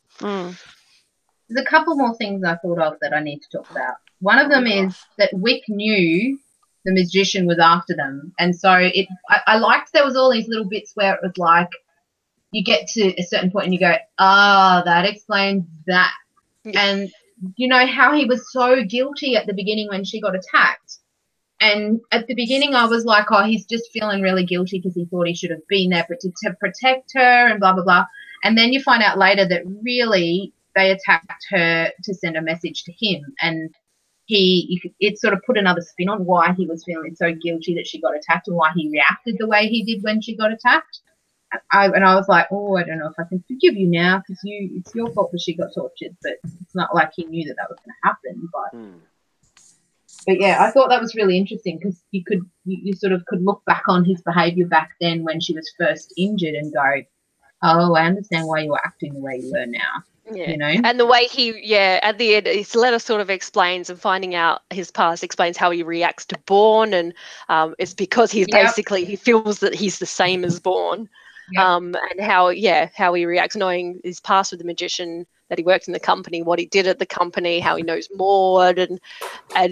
There's a couple more things I thought of that I need to talk about. One of them is that Wick knew the magician was after them. And so I liked there was all these little bits where it was like you get to a certain point and you go, that explains that. And you know how he was so guilty at the beginning when she got attacked. And at the beginning I was like, oh, he's just feeling really guilty because he thought he should have been there but to protect her and blah, blah, blah. And then you find out later that really they attacked her to send a message to him, and it sort of put another spin on why he was feeling so guilty that she got attacked and why he reacted the way he did when she got attacked. And I was like, oh, I don't know if I can forgive you now because it's your fault that she got tortured, but it's not like he knew that was going to happen. But yeah, I thought that was really interesting because you sort of could look back on his behaviour back then when she was first injured and go, oh, I understand why you were acting the way you were now. Yeah. You know? And the way at the end, his letter sort of explains, and finding out his past explains how he reacts to Borne, and it's because he's basically, he feels that he's the same as Borne, and how he reacts, knowing his past with the magician, that he worked in the company, what he did at the company, how he knows Maud, and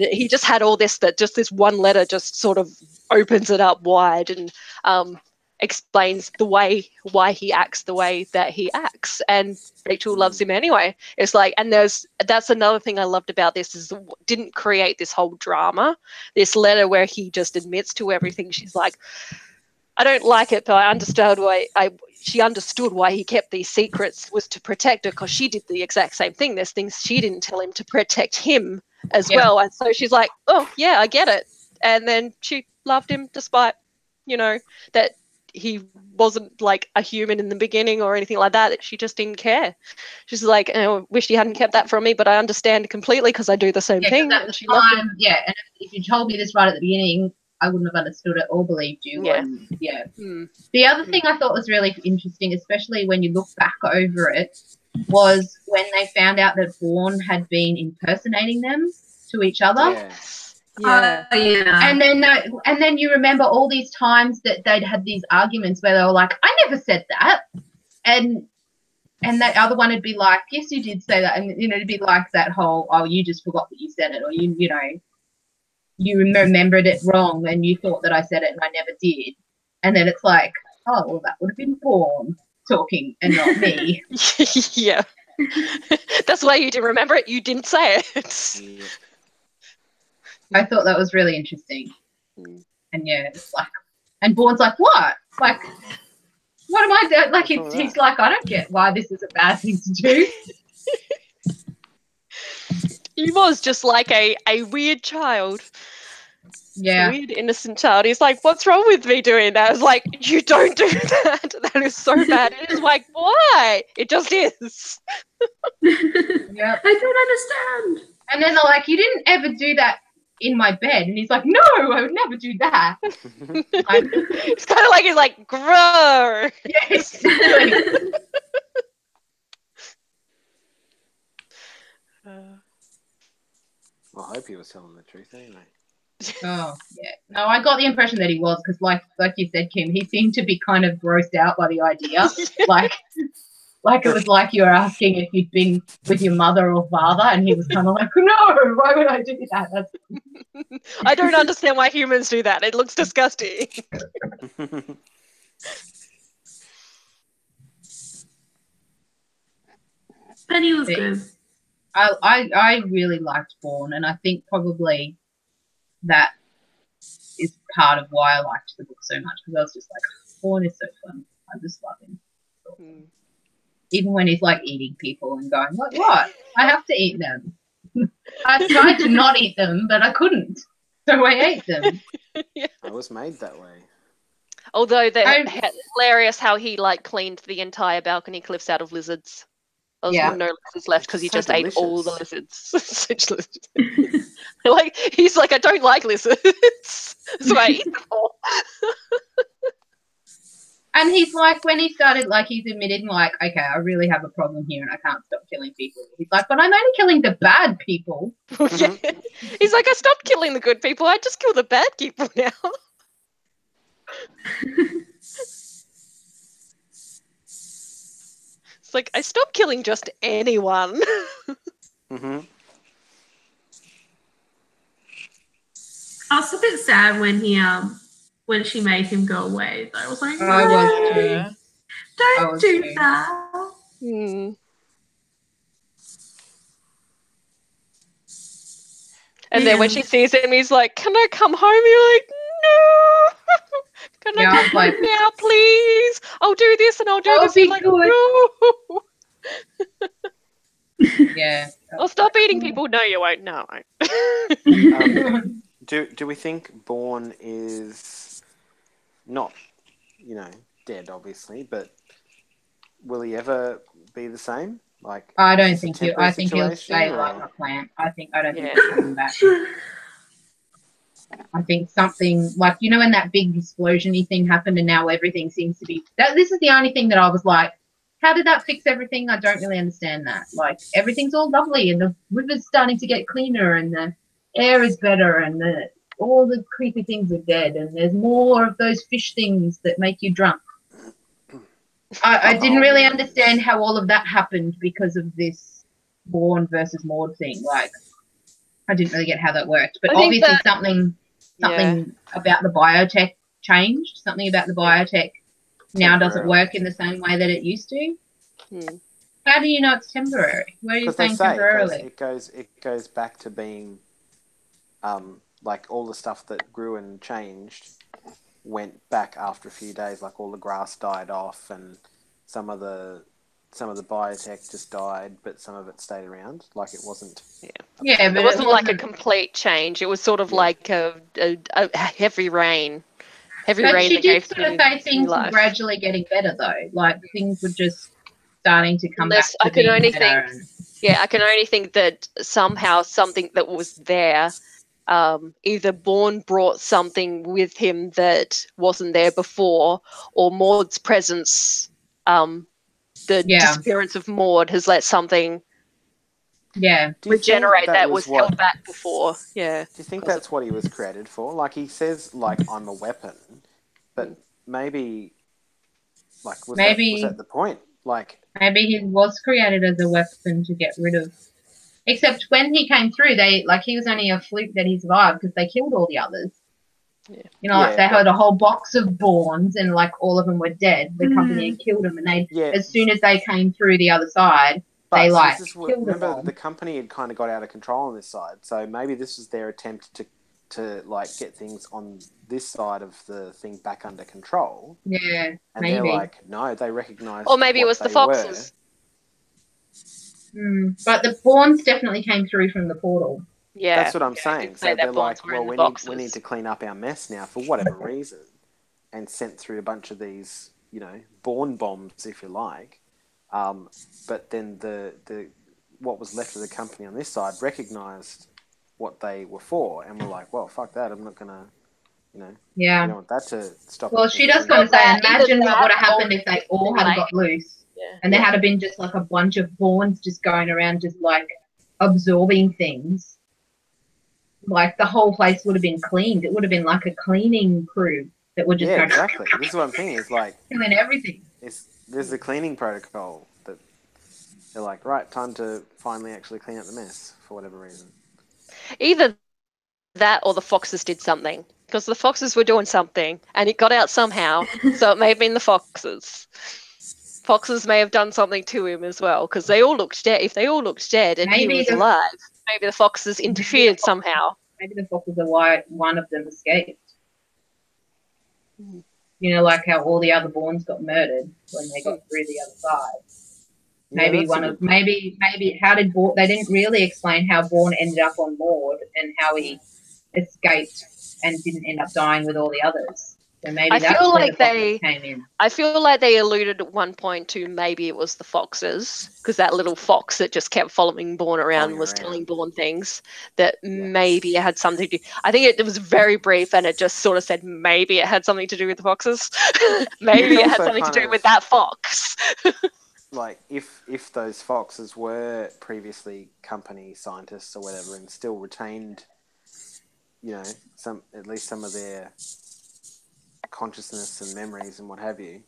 he just had all this, that just this one letter just sort of opens it up wide and explains why he acts the way that he acts, and Rachel loves him anyway. It's like, and that's another thing I loved about this, is didn't create this whole drama. This letter where he just admits to everything. She's like, I don't like it, but I understood why she understood why he kept these secrets was to protect her, because she did the exact same thing. There's things she didn't tell him to protect him as well. And so she's like, oh yeah, I get it. And then she loved him despite, that he wasn't like a human in the beginning or anything like that. She just didn't care. She's like, I wish you hadn't kept that from me, but I understand completely because I do the same thing. At the time, and if you told me this right at the beginning, I wouldn't have understood it or believed you. The other thing I thought was really interesting, especially when you look back over it, was when they found out that Borne had been impersonating them to each other. And then you remember all these times that they'd had these arguments where they were like, I never said that, and that other one would be like, yes, you did say that, and it'd be like that whole, oh, you just forgot that you said it, or you remembered it wrong and you thought that I said it and I never did. And then it's like, oh, well, that would have been Borne talking and not me. Yeah. That's why you didn't remember it. You didn't say it. I thought that was really interesting. And it's like, and Borne's like, what? Like, what am I doing? Like, he's like, I don't get why this is a bad thing to do. He was just like a weird child. Yeah. Weird innocent child. He's like, what's wrong with me doing that? I was like, you don't do that. That is so bad. It is like, why? It just is. Yeah. I don't understand. And then they're like, you didn't ever do that in my bed. And he's like, no, I would never do that. It's kind of like he's like, grow. Yes. Well, I hope he was telling the truth anyway. Oh, yeah. No, I got the impression that he was because, like you said, Kim, he seemed to be kind of grossed out by the idea. Like it was like you were asking if you'd been with your mother or father, and he was kind of like, no, why would I do that? I don't understand why humans do that. It looks disgusting. But he was good. I really liked Borne, and I think probably that is part of why I liked the book so much, because I was just like, Borne is so fun. I just love him. Even when he's like eating people and going, what? I have to eat them. I tried to not eat them, but I couldn't. So I ate them. I was made that way. Although they're hilarious how he like cleaned the entire balcony cliffs out of lizards. There was no lizards left because he just ate all the lizards. Like he's like, I don't like lizards, so I eat them all. And he's like, when he started, like, he's admitted, like, okay, I really have a problem here and I can't stop killing people. He's like, but I'm only killing the bad people. Yeah. He's like, I stopped killing the good people. I just kill the bad people now. It's like, I stopped killing just anyone. I was a bit sad when she made him go away. I was like, no, I was too. Don't do that. And then when she sees him, he's like, can I come home? You're like, no. Can I come home now, please? I'll do this and I'll do this. You're like, no. Yeah. I'll stop eating people. No, you won't. No. Do we think Borne is not, dead, obviously, but will he ever be the same? Like, I don't think he'll. I think he'll stay like a plant. I don't think he'll come back. I think something like, when that big explosion-y thing happened and now everything seems to be this is the only thing that I was like, how did that fix everything? I don't really understand that. Like, everything's all lovely and the river's starting to get cleaner and the air is better and all the creepy things are dead and there's more of those fish things that make you drunk. I didn't really understand how all of that happened because of this Borne versus Maud thing. Like, I didn't really get how that worked. But obviously something about the biotech changed. Something about the biotech now doesn't work in the same way that it used to. How do you know it's temporary? Where are you saying temporarily? It goes back to being like all the stuff that grew and changed went back after a few days, like all the grass died off and some of the biotech just died, but some of it stayed around. Like, it wasn't. Yeah, but it wasn't like a complete change. It was sort of like a heavy rain. But she did sort of say things were gradually getting better, though. Like, things were just starting to come back to being better. I can only think that somehow something that was there, either Borne brought something with him that wasn't there before, or Maud's presence, the disappearance of Maud has let something regenerate that was held back before. Yeah. Do you think that's what he was created for? Like, he says, like, I'm a weapon, but maybe was that the point? Like, maybe he was created as a weapon to get rid of. Except when he came through, he was only a fluke that he survived because they killed all the others. Yeah. They had a whole box of Bornes and like all of them were dead. The company had killed them, and as soon as they came through the other side, they killed them all. The company had kind of got out of control on this side, so maybe this was their attempt to like get things on this side of the thing back under control. Yeah, and they're like, no, they recognise. Or maybe it was the foxes. But the Bornes definitely came through from the portal. Yeah. That's what I'm Yeah, saying. say So that they're bonds like, were in well, the we boxes. need to clean up our mess now for whatever reason, and sent through a bunch of these, Borne bombs, if you like. But then the what was left of the company on this side recognised what they were for, and were like, well, fuck that. I'm not gonna, we don't want that to stop. Well, she does anything. kind of say, Either imagine what that would have happened or if they all had got loose. Yeah. And there had been just like a bunch of Borns just going around, just like absorbing things. Like the whole place would have been cleaned. It would have been like a cleaning crew that would just go exactly. This is what I'm thinking. Is like doing everything. There's a cleaning protocol that they're like, right, time to finally actually clean up the mess for whatever reason. Either that or the foxes did something, because the foxes were doing something and it got out somehow. So it may have been the foxes. Foxes may have done something to him as well, because they all looked dead. If they all looked dead and he was alive, maybe the foxes interfered somehow. Maybe the foxes are why one of them escaped. Like how all the other Borns got murdered when they got through the other side. Maybe how did Borne? They didn't really explain how Borne ended up on board and how he escaped and didn't end up dying with all the others. So maybe that's where the foxes came in. I feel like they alluded at one point to maybe it was the foxes, because that little fox that just kept following Borne around and was telling Borne things, that maybe it had something to do. I think it was very brief and it just sort of said maybe it had something to do with the foxes. Maybe it had something to do with that fox. Like if those foxes were previously company scientists or whatever and still retained, at least some of their consciousness and memories and what have you,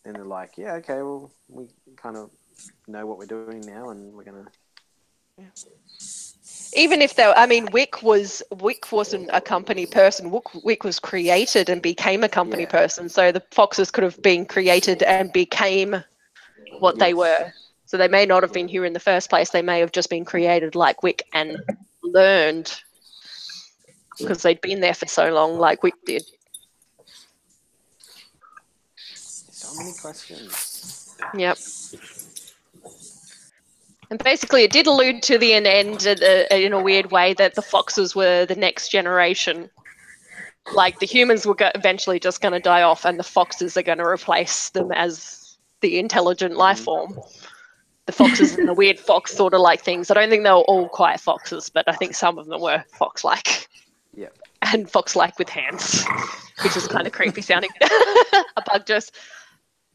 then they're like, yeah, okay, well, we kind of know what we're doing now, and we're gonna. Yeah. Even if Wick wasn't a company person. Wick was created and became a company person. So the foxes could have been created and became what they were. So they may not have been here in the first place. They may have just been created like Wick and learned, because they'd been there for so long, like Wick did. So many questions. Yep. And basically it did allude to the end in a weird way that the foxes were the next generation. Like the humans were eventually just going to die off and the foxes are going to replace them as the intelligent life form. The foxes and the weird fox sort of like things. I don't think they were all quite foxes, but I think some of them were fox-like. Yeah. And fox-like with hands, which is kind of creepy sounding.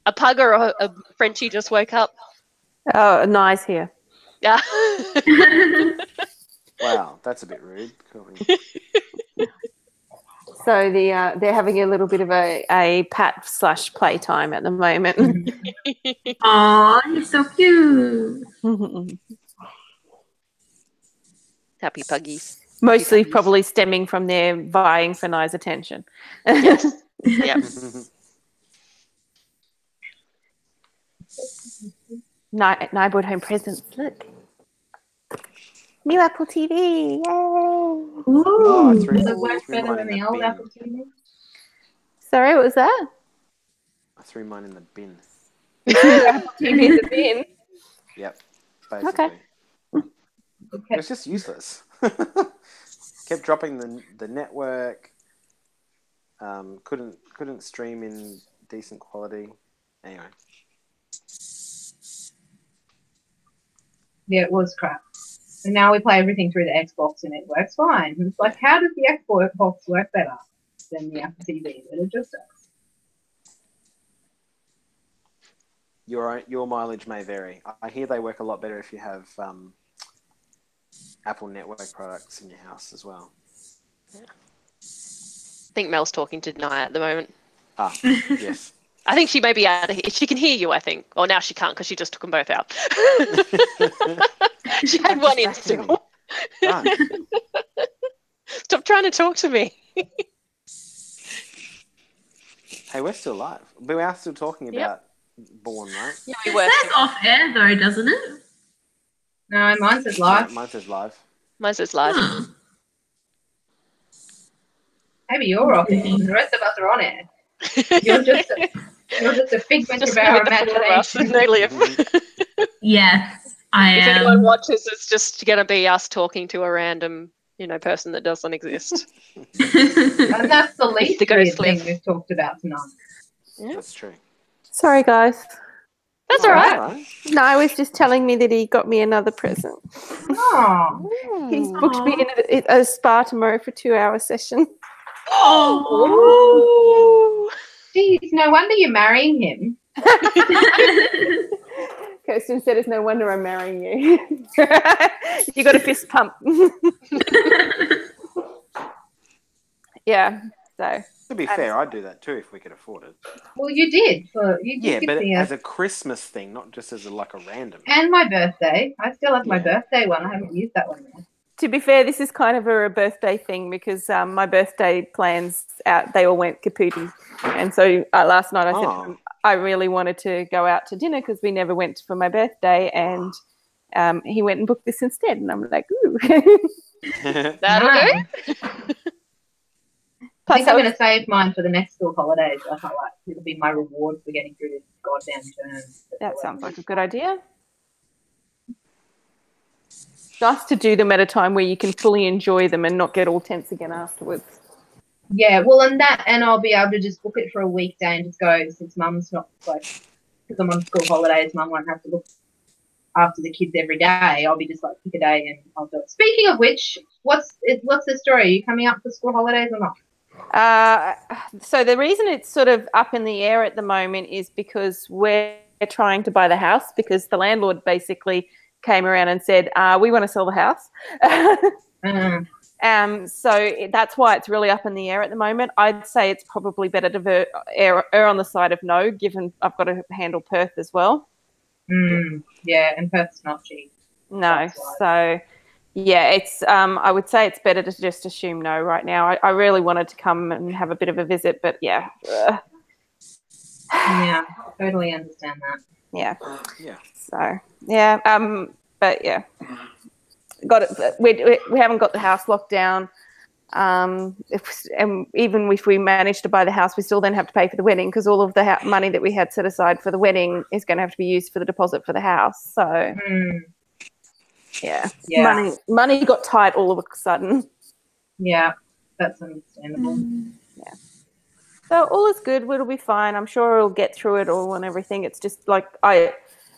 A pug or a Frenchie just woke up. Oh, nice here. Yeah. Wow, that's a bit rude. So they're having a little bit of a pat/play time at the moment. Oh, you're so cute. Happy puggies. Mostly probably stemming from their vying for Nye's attention. Yes. Yep. Nye brought home presents. Look. New Apple TV. Yay. Oh, Does it work better than the old Apple TV? Sorry, what was that? I threw mine in the bin. Apple TV in the bin? Yep, basically. Okay. It was just useless. Kept dropping the network. Couldn't stream in decent quality. Anyway. Yeah, it was crap. And now we play everything through the Xbox and it works fine. And it's like, how does the Xbox work better than the Apple TV? But it just does. Your mileage may vary. I hear they work a lot better if you have Apple network products in your house as well. Yeah. I think Mel's talking to Nye at the moment. Ah, yes. I think she may be out of here. She can hear you, I think. Or now she can't because she just took them both out. She had one in still. Right. Stop trying to talk to me. Hey, we're still live. But we are still talking about Borne, right? Yeah, It says off air though, doesn't it? No, mine says live. No, mine says live. Mine says live. Huh. Maybe you're off air. The rest of us are on air. You're just a figment of our imagination. They live. Yes, I If am. anyone watches, it's just going to be us talking to a random, person that doesn't exist. And that's the least The weird ghost thing lift. we've talked about tonight. Yeah. That's true. Sorry, guys. That's all right. Alright. No, I was just telling me that he got me another present. Oh. He's booked me in a spa tomorrow for a 2-hour session. Ooh. Geez, no wonder you're marrying him. Kirsten said, "It's no wonder I'm marrying you." You got a fist pump. Yeah. So To be fair, I'd do that too if we could afford it. Well, you did. You did Yeah, give but me as a Christmas thing, not just as a random. and my birthday. I still have my Yeah. birthday one. I haven't used that one yet. to be fair, this is kind of a birthday thing because my birthday plans they all went kapooty, and so last night I said to him, I really wanted to go out to dinner because we never went for my birthday, and he went and booked this instead, and I'm like, ooh. That'll do. I think I'm going to save mine for the next school holidays. It'll be my reward for getting through this goddamn term. That sounds like a good idea. Nice to do them at a time where you can fully enjoy them and not get all tense again afterwards. Yeah, well, and I'll be able to just book it for a weekday and just go, since Mum's not because I'm on school holidays, Mum won't have to look after the kids every day. I'll be just pick a day and I'll do it. Speaking of which, what's the story? Are you coming up for school holidays or not? So the reason it's sort of up in the air at the moment is because we're trying to buy the house because the landlord basically came around and said, we want to sell the house. So that's why it's really up in the air at the moment. I'd say it's probably better to err on the side of no, given I've got to handle Perth as well. Yeah, and Perth's not cheap. No, so yeah, it's. I would say it's better to just assume no right now. I really wanted to come and have a bit of a visit, but yeah. Yeah, totally understand that. Yeah. Yeah. So yeah, but yeah, got it. We haven't got the house locked down. And even if we manage to buy the house, we still then have to pay for the wedding because all of the money that we had set aside for the wedding is going to have to be used for the deposit for the house. So yeah. Money got tight all of a sudden. Yeah, that's understandable. Yeah. So all is good. It'll be fine. I'm sure we'll get through it all and everything. It's just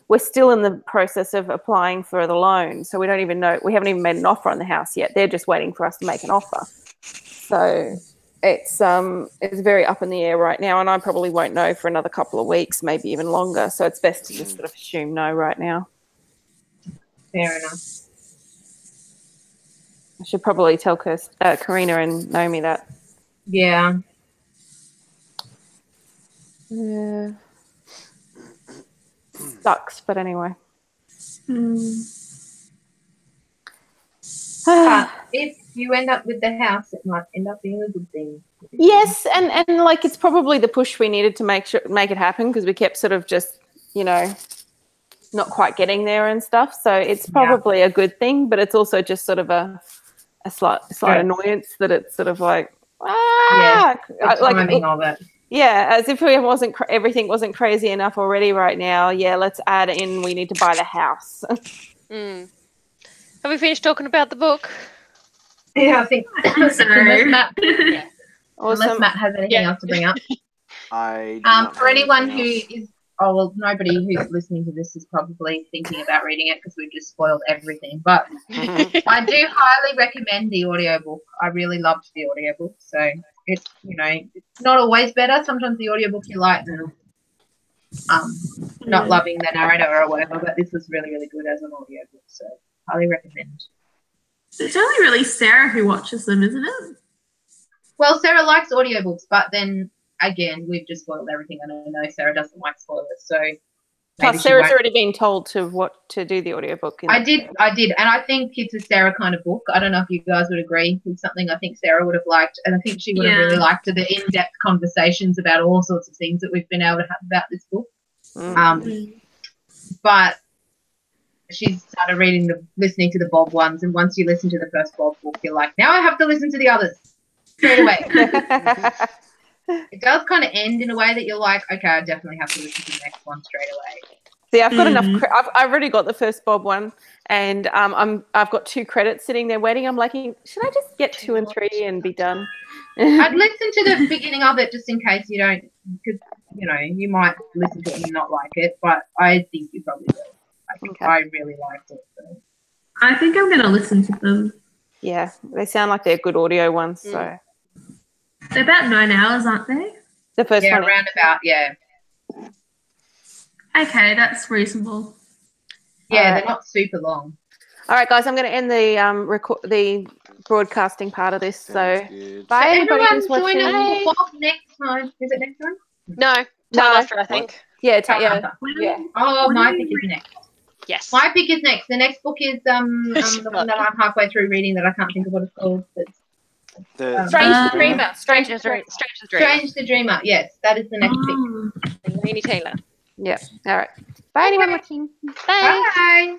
we're still in the process of applying for the loan, so we don't even know. We haven't even made an offer on the house yet. They're just waiting for us to make an offer. So it's very up in the air right now, and I probably won't know for another couple of weeks, maybe even longer. So it's best to just sort of assume no right now. Fair enough. I should probably tell Karina and Naomi that. Yeah. Yeah. Sucks, but anyway. If you end up with the house, it might end up being a good thing. Yes, and it's probably the push we needed to make it happen because we kept sort of just, not quite getting there and stuff. So it's probably a good thing, but it's also just sort of a slight annoyance that it's sort of the timing of it. Yeah, as if everything wasn't crazy enough already right now. Yeah, let's add in. We need to buy the house. Have we finished talking about the book? Yeah, I think so. Unless Matt has anything else to bring up. For anyone who is, nobody who's listening to this is probably thinking about reading it because we've just spoiled everything. But I do highly recommend the audiobook. I really loved the audiobook. So it's not always better. Sometimes the audiobook you like not loving the narrator or whatever. But this was really, really good as an audiobook. So highly recommend. It's only really Sarah who watches them, isn't it? Well, Sarah likes audiobooks, but then again, we've just spoiled everything. I don't know Sarah doesn't like spoilers, so plus Sarah's already been told to do the audiobook. I did, and I think it's a Sarah kind of book. I don't know if you guys would agree. It's something I think Sarah would have liked, and I think she would have really liked the in-depth conversations about all sorts of things that we've been able to have about this book. But she started listening to the Bob ones, and once you listen to the first Bob book, you're like, now I have to listen to the others straight away. It does kind of end in a way that you're like, okay, I definitely have to listen to the next one straight away. See, I've got enough. I've already got the first Bob one, and I've got 2 credits sitting there waiting. I'm like, should I just get 2 and 3 and be done? I'd listen to the beginning of it just in case you don't, because you might listen to it and not like it, but I think you probably will. I really liked it. So. I think I'm going to listen to them. Yeah, they sound like they're good audio ones. So they're about 9 hours, aren't they? The first one, around about, yeah. Okay, that's reasonable. Yeah, they're not super long. All right, guys, I'm going to end the broadcasting part of this. So, bye, everybody who's watching. Join us for Bob next time. Is it next time? No, time after, I think. Yeah, Oh, my pick is next. Yes. My pick is next. The next book is the one that I'm halfway through reading that I can't think of what it's called. Strange the Dreamer. Strange the Dreamer. Strange the Dreamer. Yes, that is the next pick. Laini Taylor. Yeah. All right. Bye, anyone watching. Bye. Bye.